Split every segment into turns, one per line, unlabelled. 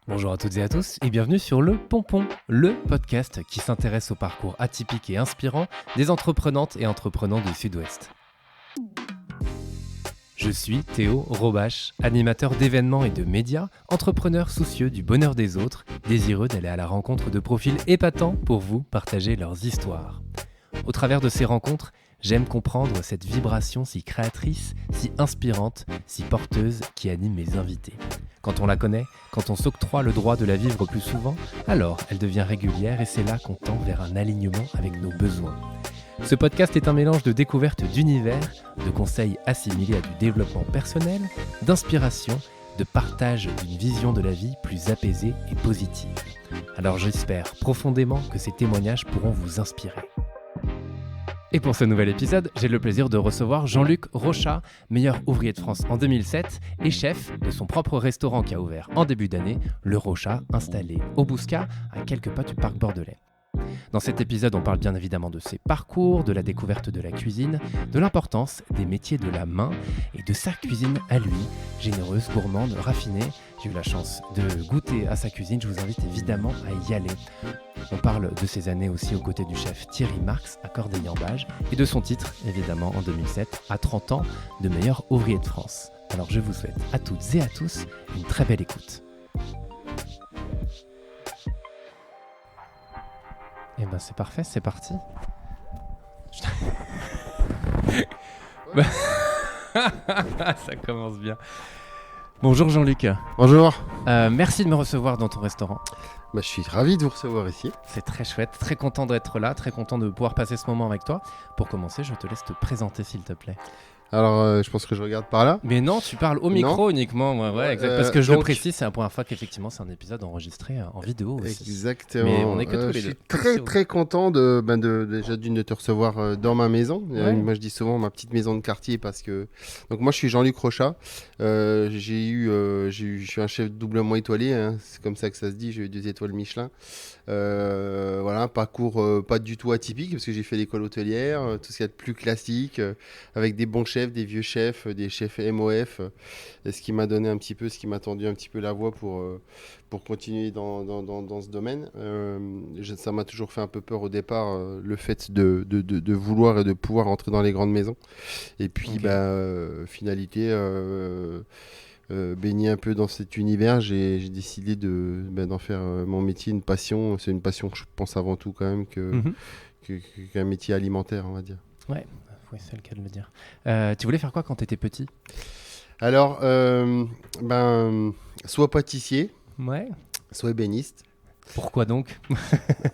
Bonjour à toutes et à tous et bienvenue sur Le Pompon, le podcast qui s'intéresse au parcours atypique et inspirant des entreprenantes et entreprenants du Sud-Ouest. Je suis Théo Robache, animateur d'événements et de médias, entrepreneur soucieux du bonheur des autres, désireux d'aller à la rencontre de profils épatants pour vous partager leurs histoires. Au travers de ces rencontres, j'aime comprendre cette vibration si créatrice, si inspirante, si porteuse qui anime mes invités. Quand on la connaît, quand on s'octroie le droit de la vivre plus souvent, alors elle devient régulière et c'est là qu'on tend vers un alignement avec nos besoins. Ce podcast est un mélange de découvertes d'univers, de conseils assimilés à du développement personnel, d'inspiration, de partage d'une vision de la vie plus apaisée et positive. Alors j'espère profondément que ces témoignages pourront vous inspirer. Et pour ce nouvel épisode, j'ai le plaisir de recevoir Jean-Luc Rochat, meilleur ouvrier de France en 2007 et chef de son propre restaurant qui a ouvert en début d'année, le Rochat, installé au Bouscat, à quelques pas du parc bordelais. Dans cet épisode, on parle bien évidemment de ses parcours, de la découverte de la cuisine, de l'importance des métiers de la main et de sa cuisine à lui, généreuse, gourmande, raffinée. J'ai eu la chance de goûter à sa cuisine, je vous invite évidemment à y aller. On parle de ses années aussi aux côtés du chef Thierry Marx à Corday-en-Bage et de son titre, évidemment en 2007, à 30 ans, de meilleur ouvrier de France. Alors je vous souhaite à toutes et à tous une très belle écoute. Et ben c'est parfait, c'est parti. Ça commence bien. Bonjour Jean-Luc.
Bonjour.
Merci de me recevoir dans ton restaurant.
Je suis ravi de vous recevoir ici.
C'est très chouette, très content d'être là, très content de pouvoir passer ce moment avec toi. Pour commencer, je te laisse te présenter s'il te plaît.
Alors, je pense que je regarde par là.
Mais non, tu parles au micro uniquement. Ouais, exact. Parce que je le précise, c'est la première fois qu'effectivement c'est un épisode enregistré en vidéo aussi.
Exactement.
Mais on est que tous les deux.
Je suis très content déjà de te recevoir dans ma maison.
Ouais.
Moi, je dis souvent ma petite maison de quartier parce que. Donc, moi, je suis Jean-Luc Rochat. Je suis un chef doublement étoilé. Hein. C'est comme ça que ça se dit. J'ai eu 2 étoiles Michelin. Voilà, parcours pas du tout atypique parce que j'ai fait l'école hôtelière, tout ce qu'il y a de plus classique, avec des bons chefs, des vieux chefs, des chefs MOF, ce qui m'a donné un petit peu, ce qui m'a tendu un petit peu la voie pour continuer dans ce domaine. Ça m'a toujours fait un peu peur au départ, le fait de vouloir et de pouvoir entrer dans les grandes maisons. Et puis, finalité... baigner un peu dans cet univers, j'ai décidé d'en faire mon métier une passion. C'est une passion que je pense avant tout quand même qu'un métier alimentaire, on va dire.
Ouais, oui, c'est le cas de le dire. Tu voulais faire quoi quand tu étais petit ?
Alors, soit pâtissier,
Ouais.
soit ébéniste.
Pourquoi donc ?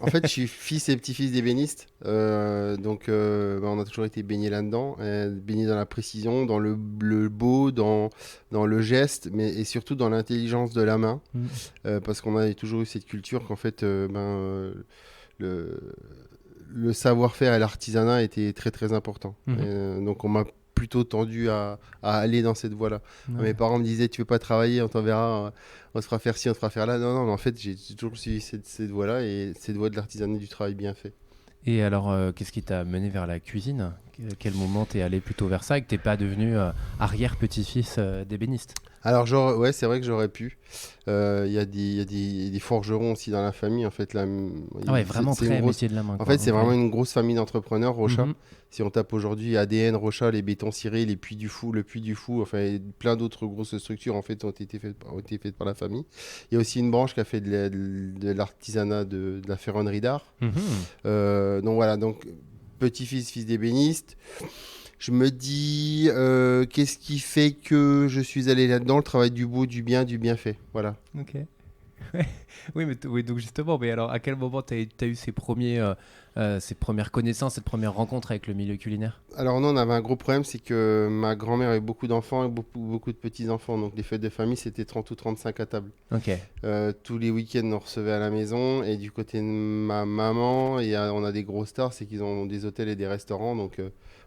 En fait, je suis fils et petit-fils d'ébénistes, donc on a toujours été baigné là-dedans, baigné dans la précision, dans le beau, dans le geste, et surtout dans l'intelligence de la main, parce qu'on a toujours eu cette culture qu'en fait, le savoir-faire et l'artisanat étaient très très importants. Donc on m'a plutôt tendu à aller dans cette voie-là. Ouais. Mes parents me disaient, tu veux pas travailler, on t'enverra, on te fera faire ci, on te fera faire là. Non, mais en fait, j'ai toujours suivi cette voie-là, et cette voie de l'artisanat, du travail bien fait.
Et alors, qu'est-ce qui t'a mené vers la cuisine ? Quel moment t'es allé plutôt vers ça et que t'es pas devenu arrière-petit-fils d'ébéniste ? Alors,
c'est vrai que j'aurais pu. Il y a des forgerons aussi dans la famille. En fait,
vraiment très métier de la main.
En fait, c'est vraiment une grosse famille d'entrepreneurs, Rochat. Si on tape aujourd'hui ADN, Rochat, les bétons cirés, le Puy du Fou, enfin, plein d'autres grosses structures en fait ont été faites par la famille. Il y a aussi une branche qui a fait de l'artisanat de la ferronnerie d'art. Donc voilà, fils d'ébéniste. Je me dis, qu'est-ce qui fait que je suis allé là-dedans ? Le travail du beau, du bien fait. Voilà.
Ok. Oui, donc justement, mais alors à quel moment tu as eu ces premières connaissances, cette première rencontre avec le milieu culinaire ?
Alors non, on avait un gros problème, c'est que ma grand-mère avait beaucoup d'enfants et beaucoup de petits-enfants. Donc les fêtes de famille, c'était 30 ou 35 à table.
Ok.
Tous les week-ends, on recevait à la maison. Et du côté de ma maman, on a des gros stars, c'est qu'ils ont des hôtels et des restaurants. Donc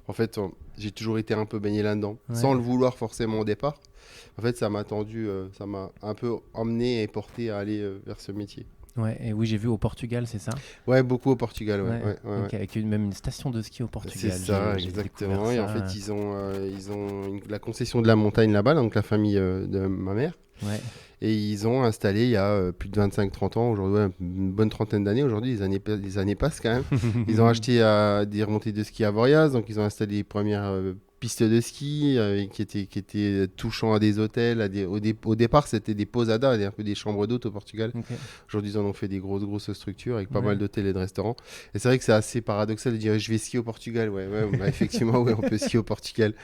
en fait, j'ai toujours été un peu baigné là-dedans, sans le vouloir forcément au départ. En fait, ça m'a un peu emmené et porté à aller vers ce métier.
Ouais, et oui, j'ai vu au Portugal, c'est ça ?
Ouais, beaucoup au Portugal, ouais.
Okay, avec même une station de ski au Portugal.
C'est ça, exactement. Et en fait, ils ont la concession de la montagne là-bas, donc la famille de ma mère.
Ouais.
Et ils ont installé il y a plus de 25-30 ans, aujourd'hui, ouais, une bonne trentaine d'années. Aujourd'hui, les années passent quand même. Ils ont acheté des remontées de ski à Voriaz, donc ils ont installé les premières pistes de ski qui étaient touchant à des hôtels. Au départ, c'était des posadas, un peu des chambres d'hôtes au Portugal.
Ok.
Aujourd'hui, ils en ont fait des grosses structures avec pas
Ouais.
mal d'hôtels et de restaurants. Et c'est vrai que c'est assez paradoxal de dire je vais skier au Portugal. Ouais, bah, effectivement, ouais, on peut skier au Portugal.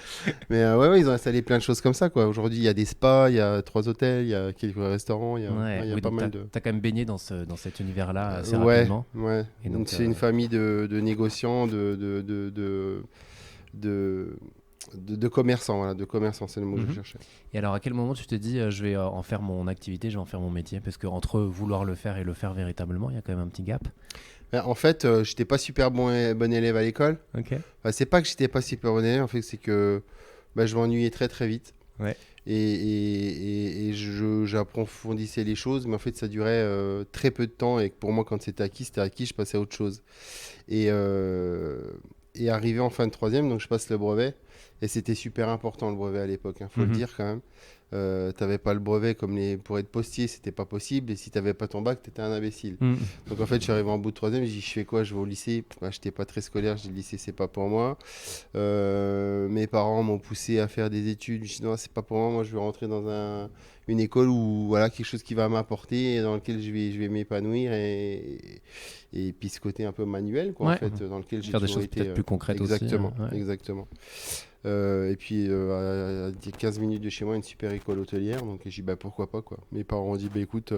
Mais ouais, ils ont installé plein de choses comme ça, quoi. Aujourd'hui, il y a des spas, il y a 3 hôtels, il y a quelques restaurants, il y a
Oui,
pas
donc
mal de.
t'as quand même baigné dans cet univers-là assez
Ouais,
rapidement.
ouais.
Et donc,
C'est une famille de négociants, de commerçants, voilà, de commerçants, c'est le mot que je
Mhm.
cherchais.
Et alors, à quel moment tu te dis, je vais en faire mon activité, je vais en faire mon métier? Parce que entre vouloir le faire et le faire véritablement, il y a quand même un petit gap.
En fait, j'étais pas super bon élève à l'école.
Ok.
Enfin, c'est pas que j'étais pas super bon élève, en fait, c'est que je m'ennuyais très très vite.
Ouais.
Et j'approfondissais les choses, mais en fait, ça durait très peu de temps. Et pour moi, quand c'était acquis, je passais à autre chose. Et, euh, et arrivé en fin de troisième, donc je passe le brevet. Et c'était super important le brevet à l'époque, faut le
Mhm.
dire quand même. T'avais pas le brevet pour être postier, c'était pas possible. Et si t'avais pas ton bac, t'étais un imbécile.
Mhm.
Donc en fait, je suis arrivé en bout de troisième, j'ai dit je fais quoi? Je vais au lycée. J'étais pas très scolaire, j'ai dit le lycée c'est pas pour moi. Mes parents m'ont poussé à faire des études. Je dis non, c'est pas pour moi. Moi, je veux rentrer dans une école où voilà quelque chose qui va m'apporter, et dans lequel je vais m'épanouir et puis ce côté un peu manuel quoi en
Ouais.
fait, dans lequel j'ai
Faire des
toujours
choses
été.
peut-être plus concrètes aussi.
Exactement,
Ouais.
exactement. Et puis à 15 minutes de chez moi, une super école hôtelière. Donc j'ai dit bah pourquoi pas quoi. Mes parents ont dit bah écoute.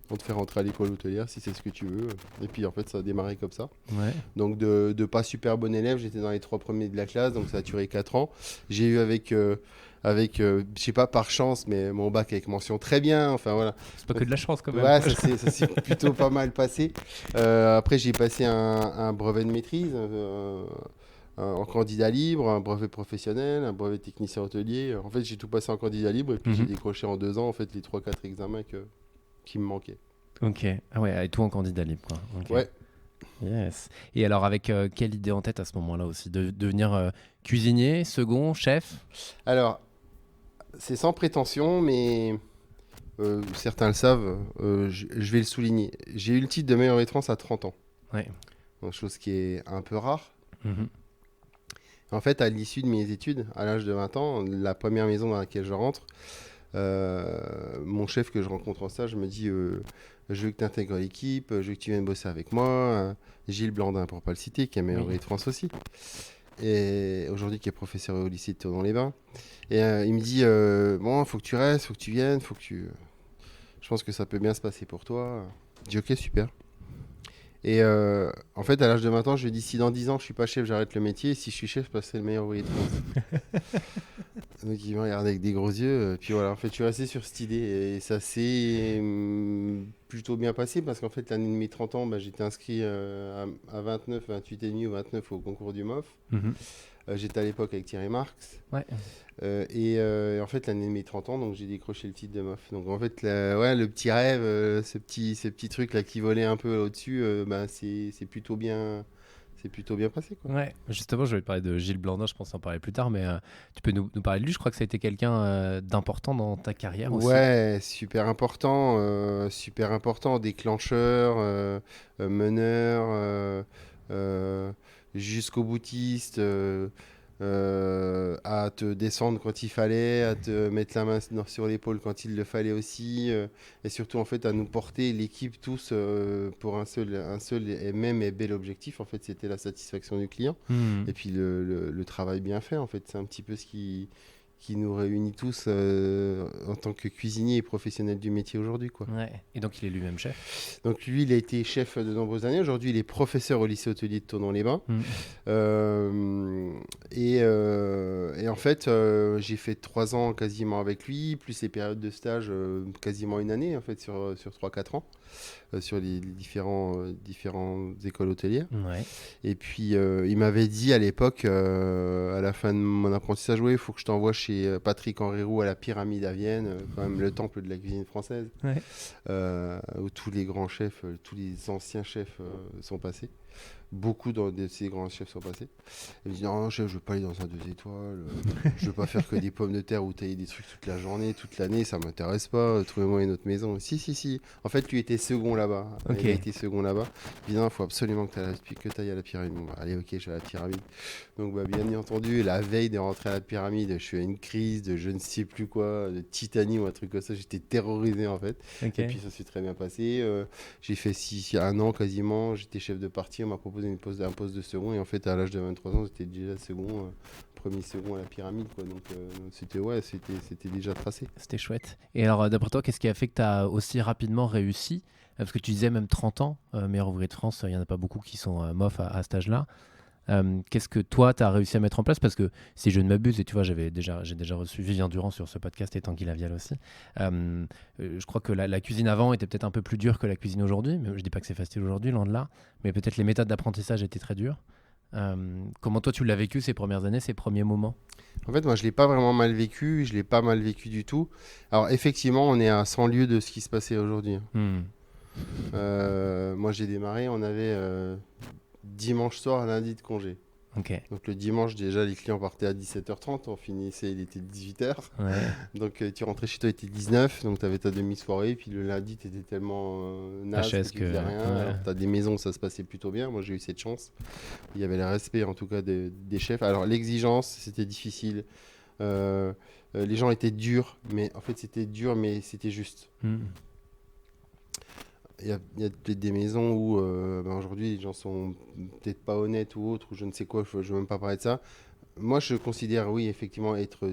On te fait rentrer à l'école hôtelière si c'est ce que tu veux. Et puis en fait, ça a démarré comme ça.
Ouais.
Donc de pas super bon élève, j'étais dans les 3 premiers de la classe, donc ça a duré 4 ans. J'ai eu je sais pas par chance, mais mon bac avec mention très bien. Enfin voilà.
C'est pas que de la chance quand même.
Ouais, ça s'est plutôt pas mal passé. Après, j'ai passé un brevet de maîtrise en candidat libre, un brevet professionnel, un brevet technicien hôtelier. En fait, j'ai tout passé en candidat libre et puis j'ai
Mhm.
décroché en 2 ans en fait les 3-4 examens qui me manquaient.
Ok. Ah ouais, et tout en candidat libre, quoi. Ok.
Ouais.
Yes. Et alors, avec quelle idée en tête à ce moment-là aussi? De devenir cuisinier, second, chef?
Alors, c'est sans prétention, mais certains le savent, je vais le souligner. J'ai eu le titre de meilleur maître France à 30 ans.
Ouais.
Donc, chose qui est un peu rare.
Mhm.
En fait, à l'issue de mes études, à l'âge de 20 ans, la première maison dans laquelle je rentre, mon chef que je rencontre en stage me dit je veux que tu intègres l'équipe, je veux que tu viennes bosser avec moi. Gilles Blandin, pour pas le citer, qui est meilleur
Oui.
maître de France aussi. Et aujourd'hui, qui est professeur au lycée de Tournon-les-Bains. Et il me dit bon, faut que tu restes, faut que tu viennes, je pense que ça peut bien se passer pour toi. Je dis ok, super. Et en fait, à l'âge de 20 ans, je lui ai dit si dans 10 ans je suis pas chef, j'arrête le métier. Et si je suis chef, je passerai le meilleur ouvrier de France. Donc il me regarde avec des gros yeux. Puis voilà, en fait, je suis resté sur cette idée. Et ça s'est plutôt bien passé parce qu'en fait, l'année de mes 30 ans, j'étais inscrit à 29, 28 et demi ou 29 au concours du MOF.
Mhm.
J'étais à l'époque avec Thierry Marx.
Ouais.
Et en fait, l'année de mes 30 ans, donc j'ai décroché le titre de MOF. Donc en fait, ouais, le petit rêve, ce petit truc là qui volait un peu au-dessus, c'est plutôt bien. C'est plutôt bien passé, quoi.
Ouais, justement, je vais te parler de Gilles Blandin, je pense en parler plus tard, mais tu peux nous parler de lui. Je crois que ça a été quelqu'un d'important dans ta carrière aussi.
Ouais, super important, déclencheur, meneur, jusqu'au boutiste, à te descendre quand il fallait, à te mettre la main sur l'épaule quand il le fallait aussi, et surtout en fait à nous porter l'équipe tous pour un seul et même et bel objectif. En fait, c'était la satisfaction du client
Hmm.
et puis le travail bien fait. En fait, c'est un petit peu ce qui nous réunit tous en tant que cuisinier et professionnel du métier aujourd'hui, quoi.
Ouais. Et donc, il est lui-même chef.
Donc lui, il a été chef de nombreuses années. Aujourd'hui, il est professeur au lycée hôtelier de Tournon-les-Bains.
Hmm.
Et en fait, j'ai fait 3 ans quasiment avec lui, plus les périodes de stage, quasiment une année en fait sur 3-4 ans, sur les différentes écoles hôtelières.
Ouais.
Et puis, il m'avait dit à l'époque, à la fin de mon apprentissage, oui, il faut que je t'envoie chez Patrick Henri Roux à la Pyramide à Vienne, quand même le temple de la cuisine française,
Ouais.
où tous les grands chefs, tous les anciens chefs sont passés. Beaucoup de ces grands chefs sont passés. Ils me disent non, chef, je veux pas aller dans un 2 étoiles. Je veux pas faire que des pommes de terre ou tailler des trucs toute la journée, toute l'année. Ça m'intéresse pas. Trouvez-moi une autre maison. Si, si, si. En fait, lui était second là-bas.
Ok.
Il a été second là-bas. Il dit non, il faut absolument que tu ailles à la pyramide. Bon, bah, allez, ok, je vais à la pyramide. Donc, bah, bien entendu, la veille de rentrer à la pyramide, je suis à une crise de je ne sais plus quoi, de Titanie ou un truc comme ça. J'étais terrorisé en fait.
Ok.
Et puis ça s'est très bien passé. J'ai fait 1 an quasiment. J'étais chef de parti. On m'a proposé un poste de second. Et en fait, à l'âge de 23 ans, j'étais déjà second, premier second à la pyramide, quoi. Donc c'était déjà tracé.
C'était chouette. Et alors, d'après toi, qu'est-ce qui a fait que tu as aussi rapidement réussi? Parce que tu disais même 30 ans, meilleur ouvrier de France, il n'y en a pas beaucoup qui sont mofs à cet âge-là. Qu'est-ce que toi, tu as réussi à mettre en place? Parce que si je ne m'abuse, et tu vois, j'ai déjà reçu Vivien Durand sur ce podcast et Tanguy Lavial aussi, je crois que la cuisine avant était peut-être un peu plus dure que la cuisine aujourd'hui. Mais je dis pas que c'est facile aujourd'hui, loin de là. Mais peut-être les méthodes d'apprentissage étaient très dures. Comment toi, tu l'as vécu ces premières années, ces premiers moments?
En fait, moi, je l'ai pas vraiment mal vécu. Je l'ai pas mal vécu du tout. Alors, effectivement, on est à 100 lieues de ce qui se passait aujourd'hui. Moi, j'ai démarré, on avait dimanche soir, lundi de congé.
Ok.
Donc le dimanche, déjà, les clients partaient à 17h30, on finissait, il était 18h.
Ouais.
Donc tu rentrais chez toi, il était 19, donc tu avais ta demi-soirée, puis le lundi, tu étais tellement naze que tu faisais rien.
Ouais.
Tu as des maisons où ça se passait plutôt bien, moi j'ai eu cette chance. Il y avait le respect en tout cas des chefs. Alors l'exigence, c'était difficile. Les gens étaient durs, mais en fait c'était dur, mais c'était juste. Il y a peut-être des maisons où aujourd'hui les gens sont peut-être pas honnêtes ou autres, ou je ne sais quoi, je ne veux même pas parler de ça. Moi je considère, oui, effectivement, être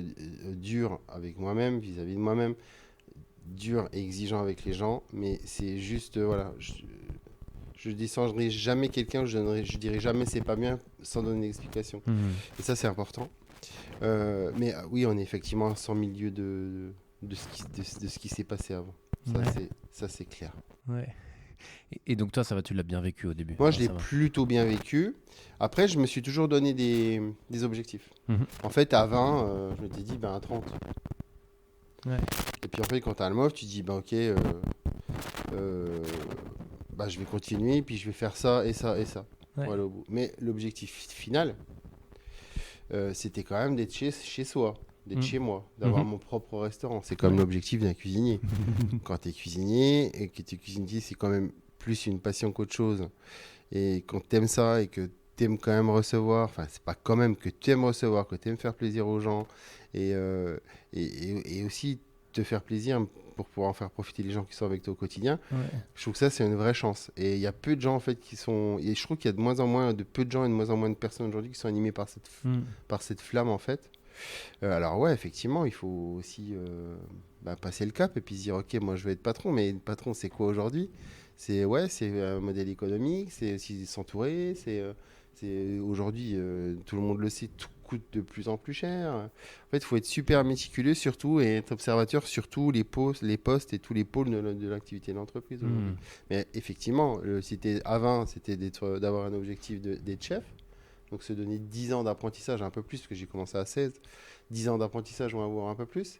dur avec moi-même, vis-à-vis de moi-même, dur et exigeant avec les gens, mais c'est juste, voilà, je descendrai jamais quelqu'un, je dirai jamais c'est pas bien sans donner d'explication. Et ça c'est important. Mais oui, on est effectivement à 100 milieux de ce qui s'est passé avant. Ça c'est clair.
Ouais. Et donc toi, ça va, tu l'as bien vécu au début?
Moi, je l'ai plutôt bien vécu. Après, je me suis toujours donné des objectifs. En fait, à 20, je m'étais dit, à 30.
Ouais.
Et puis en fait, quand tu as le MOF, tu dis, ok, je vais continuer, puis je vais faire ça et ça et ça.
Ouais.
Voilà, au bout. Mais l'objectif final, c'était quand même d'être chez soi, d'être chez moi, d'avoir mon propre restaurant. C'est comme l'objectif d'un cuisinier. Quand tu es cuisinier et que tu es cuisinier, c'est quand même plus une passion qu'autre chose. Et quand tu aimes ça et que tu aimes quand même recevoir, enfin, c'est pas quand même que tu aimes recevoir, que tu aimes faire plaisir aux gens et aussi te faire plaisir pour pouvoir en faire profiter les gens qui sont avec toi au quotidien.
Ouais.
Je trouve que ça, c'est une vraie chance. Et il y a peu de gens, en fait, qui sont... Et je trouve qu'il y a de moins en moins de peu de gens et de moins en moins de personnes aujourd'hui qui sont animées par cette flamme, en fait. Alors ouais, effectivement, il faut aussi passer le cap et puis se dire, ok, moi je vais être patron, mais le patron, c'est quoi aujourd'hui? C'est un modèle économique, c'est aussi s'entourer, c'est aujourd'hui, tout le monde le sait, tout coûte de plus en plus cher. En fait, il faut être super méticuleux surtout et être observateur sur tous les postes et tous les pôles de l'activité de l'entreprise aujourd'hui. Mais effectivement, avant, c'était d'avoir un objectif d'être chef. Donc se donner 10 ans d'apprentissage, un peu plus, parce que j'ai commencé à 16. 10 ans d'apprentissage, on va voir un peu plus.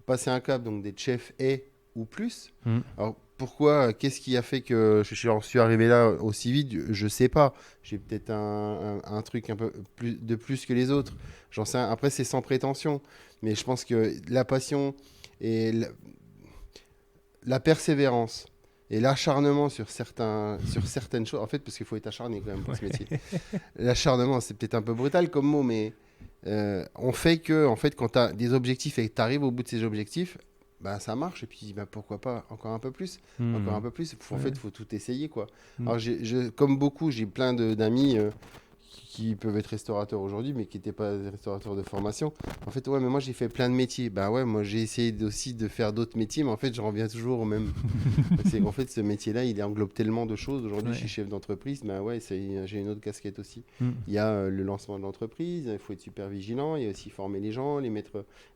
Passer un cap, donc d'être chef ou plus. Alors pourquoi, qu'est-ce qui a fait que j'en suis arrivé là aussi vite? Je sais pas. J'ai peut-être un truc un peu plus que les autres. J'en sais après, c'est sans prétention. Mais je pense que la passion et la persévérance et l'acharnement sur certaines choses, en fait, parce qu'il faut être acharné quand même pour ce métier. L'acharnement, c'est peut-être un peu brutal comme mot, mais on fait que, en fait, quand tu as des objectifs et que tu arrives au bout de ces objectifs, ça marche. Et puis, pourquoi pas encore un peu plus, encore un peu plus. En fait, il faut tout essayer, quoi. Alors, comme beaucoup, j'ai plein d'amis qui peuvent être restaurateurs aujourd'hui, mais qui n'étaient pas des restaurateurs de formation. En fait, ouais, mais moi, j'ai fait plein de métiers. Moi, j'ai essayé aussi de faire d'autres métiers, mais en fait, je reviens toujours au même. C'est qu'en fait, ce métier-là, il englobe tellement de choses. Aujourd'hui, je suis chef d'entreprise, j'ai une autre casquette aussi. Il y a le lancement de l'entreprise, il faut être super vigilant, il y a aussi former les gens,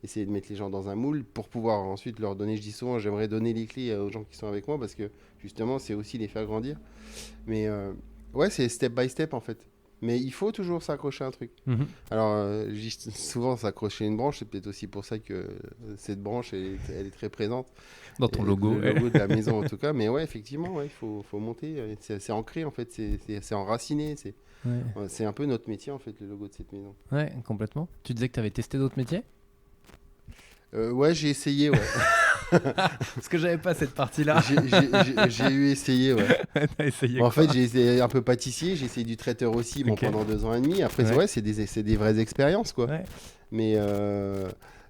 essayer de mettre les gens dans un moule pour pouvoir ensuite leur donner, je dis souvent, j'aimerais donner les clés aux gens qui sont avec moi, parce que justement, c'est aussi les faire grandir. Mais ouais, c'est step by step, en fait. Mais il faut toujours s'accrocher à un truc.
Mhm.
Alors, souvent, s'accrocher à une branche, c'est peut-être aussi pour ça que cette branche, elle est très présente.
Dans ton
Et
logo.
le logo de la maison, en tout cas. Mais ouais, effectivement, ouais, faut monter. C'est ancré, en fait. C'est enraciné.
Ouais.
C'est un peu notre métier, en fait, le logo de cette maison.
Ouais, complètement. Tu disais que tu avais testé d'autres métiers?
Ouais, j'ai essayé, ouais.
Parce que j'avais pas cette partie-là.
J'ai eu essayé, ouais.
T'as essayé
En
quoi?
fait, j'ai essayé un peu pâtissier, j'ai essayé du traiteur aussi
Ok.
pendant 2 ans et demi. Après,
Ouais.
c'est des vraies expériences, quoi.
Ouais.
Mais,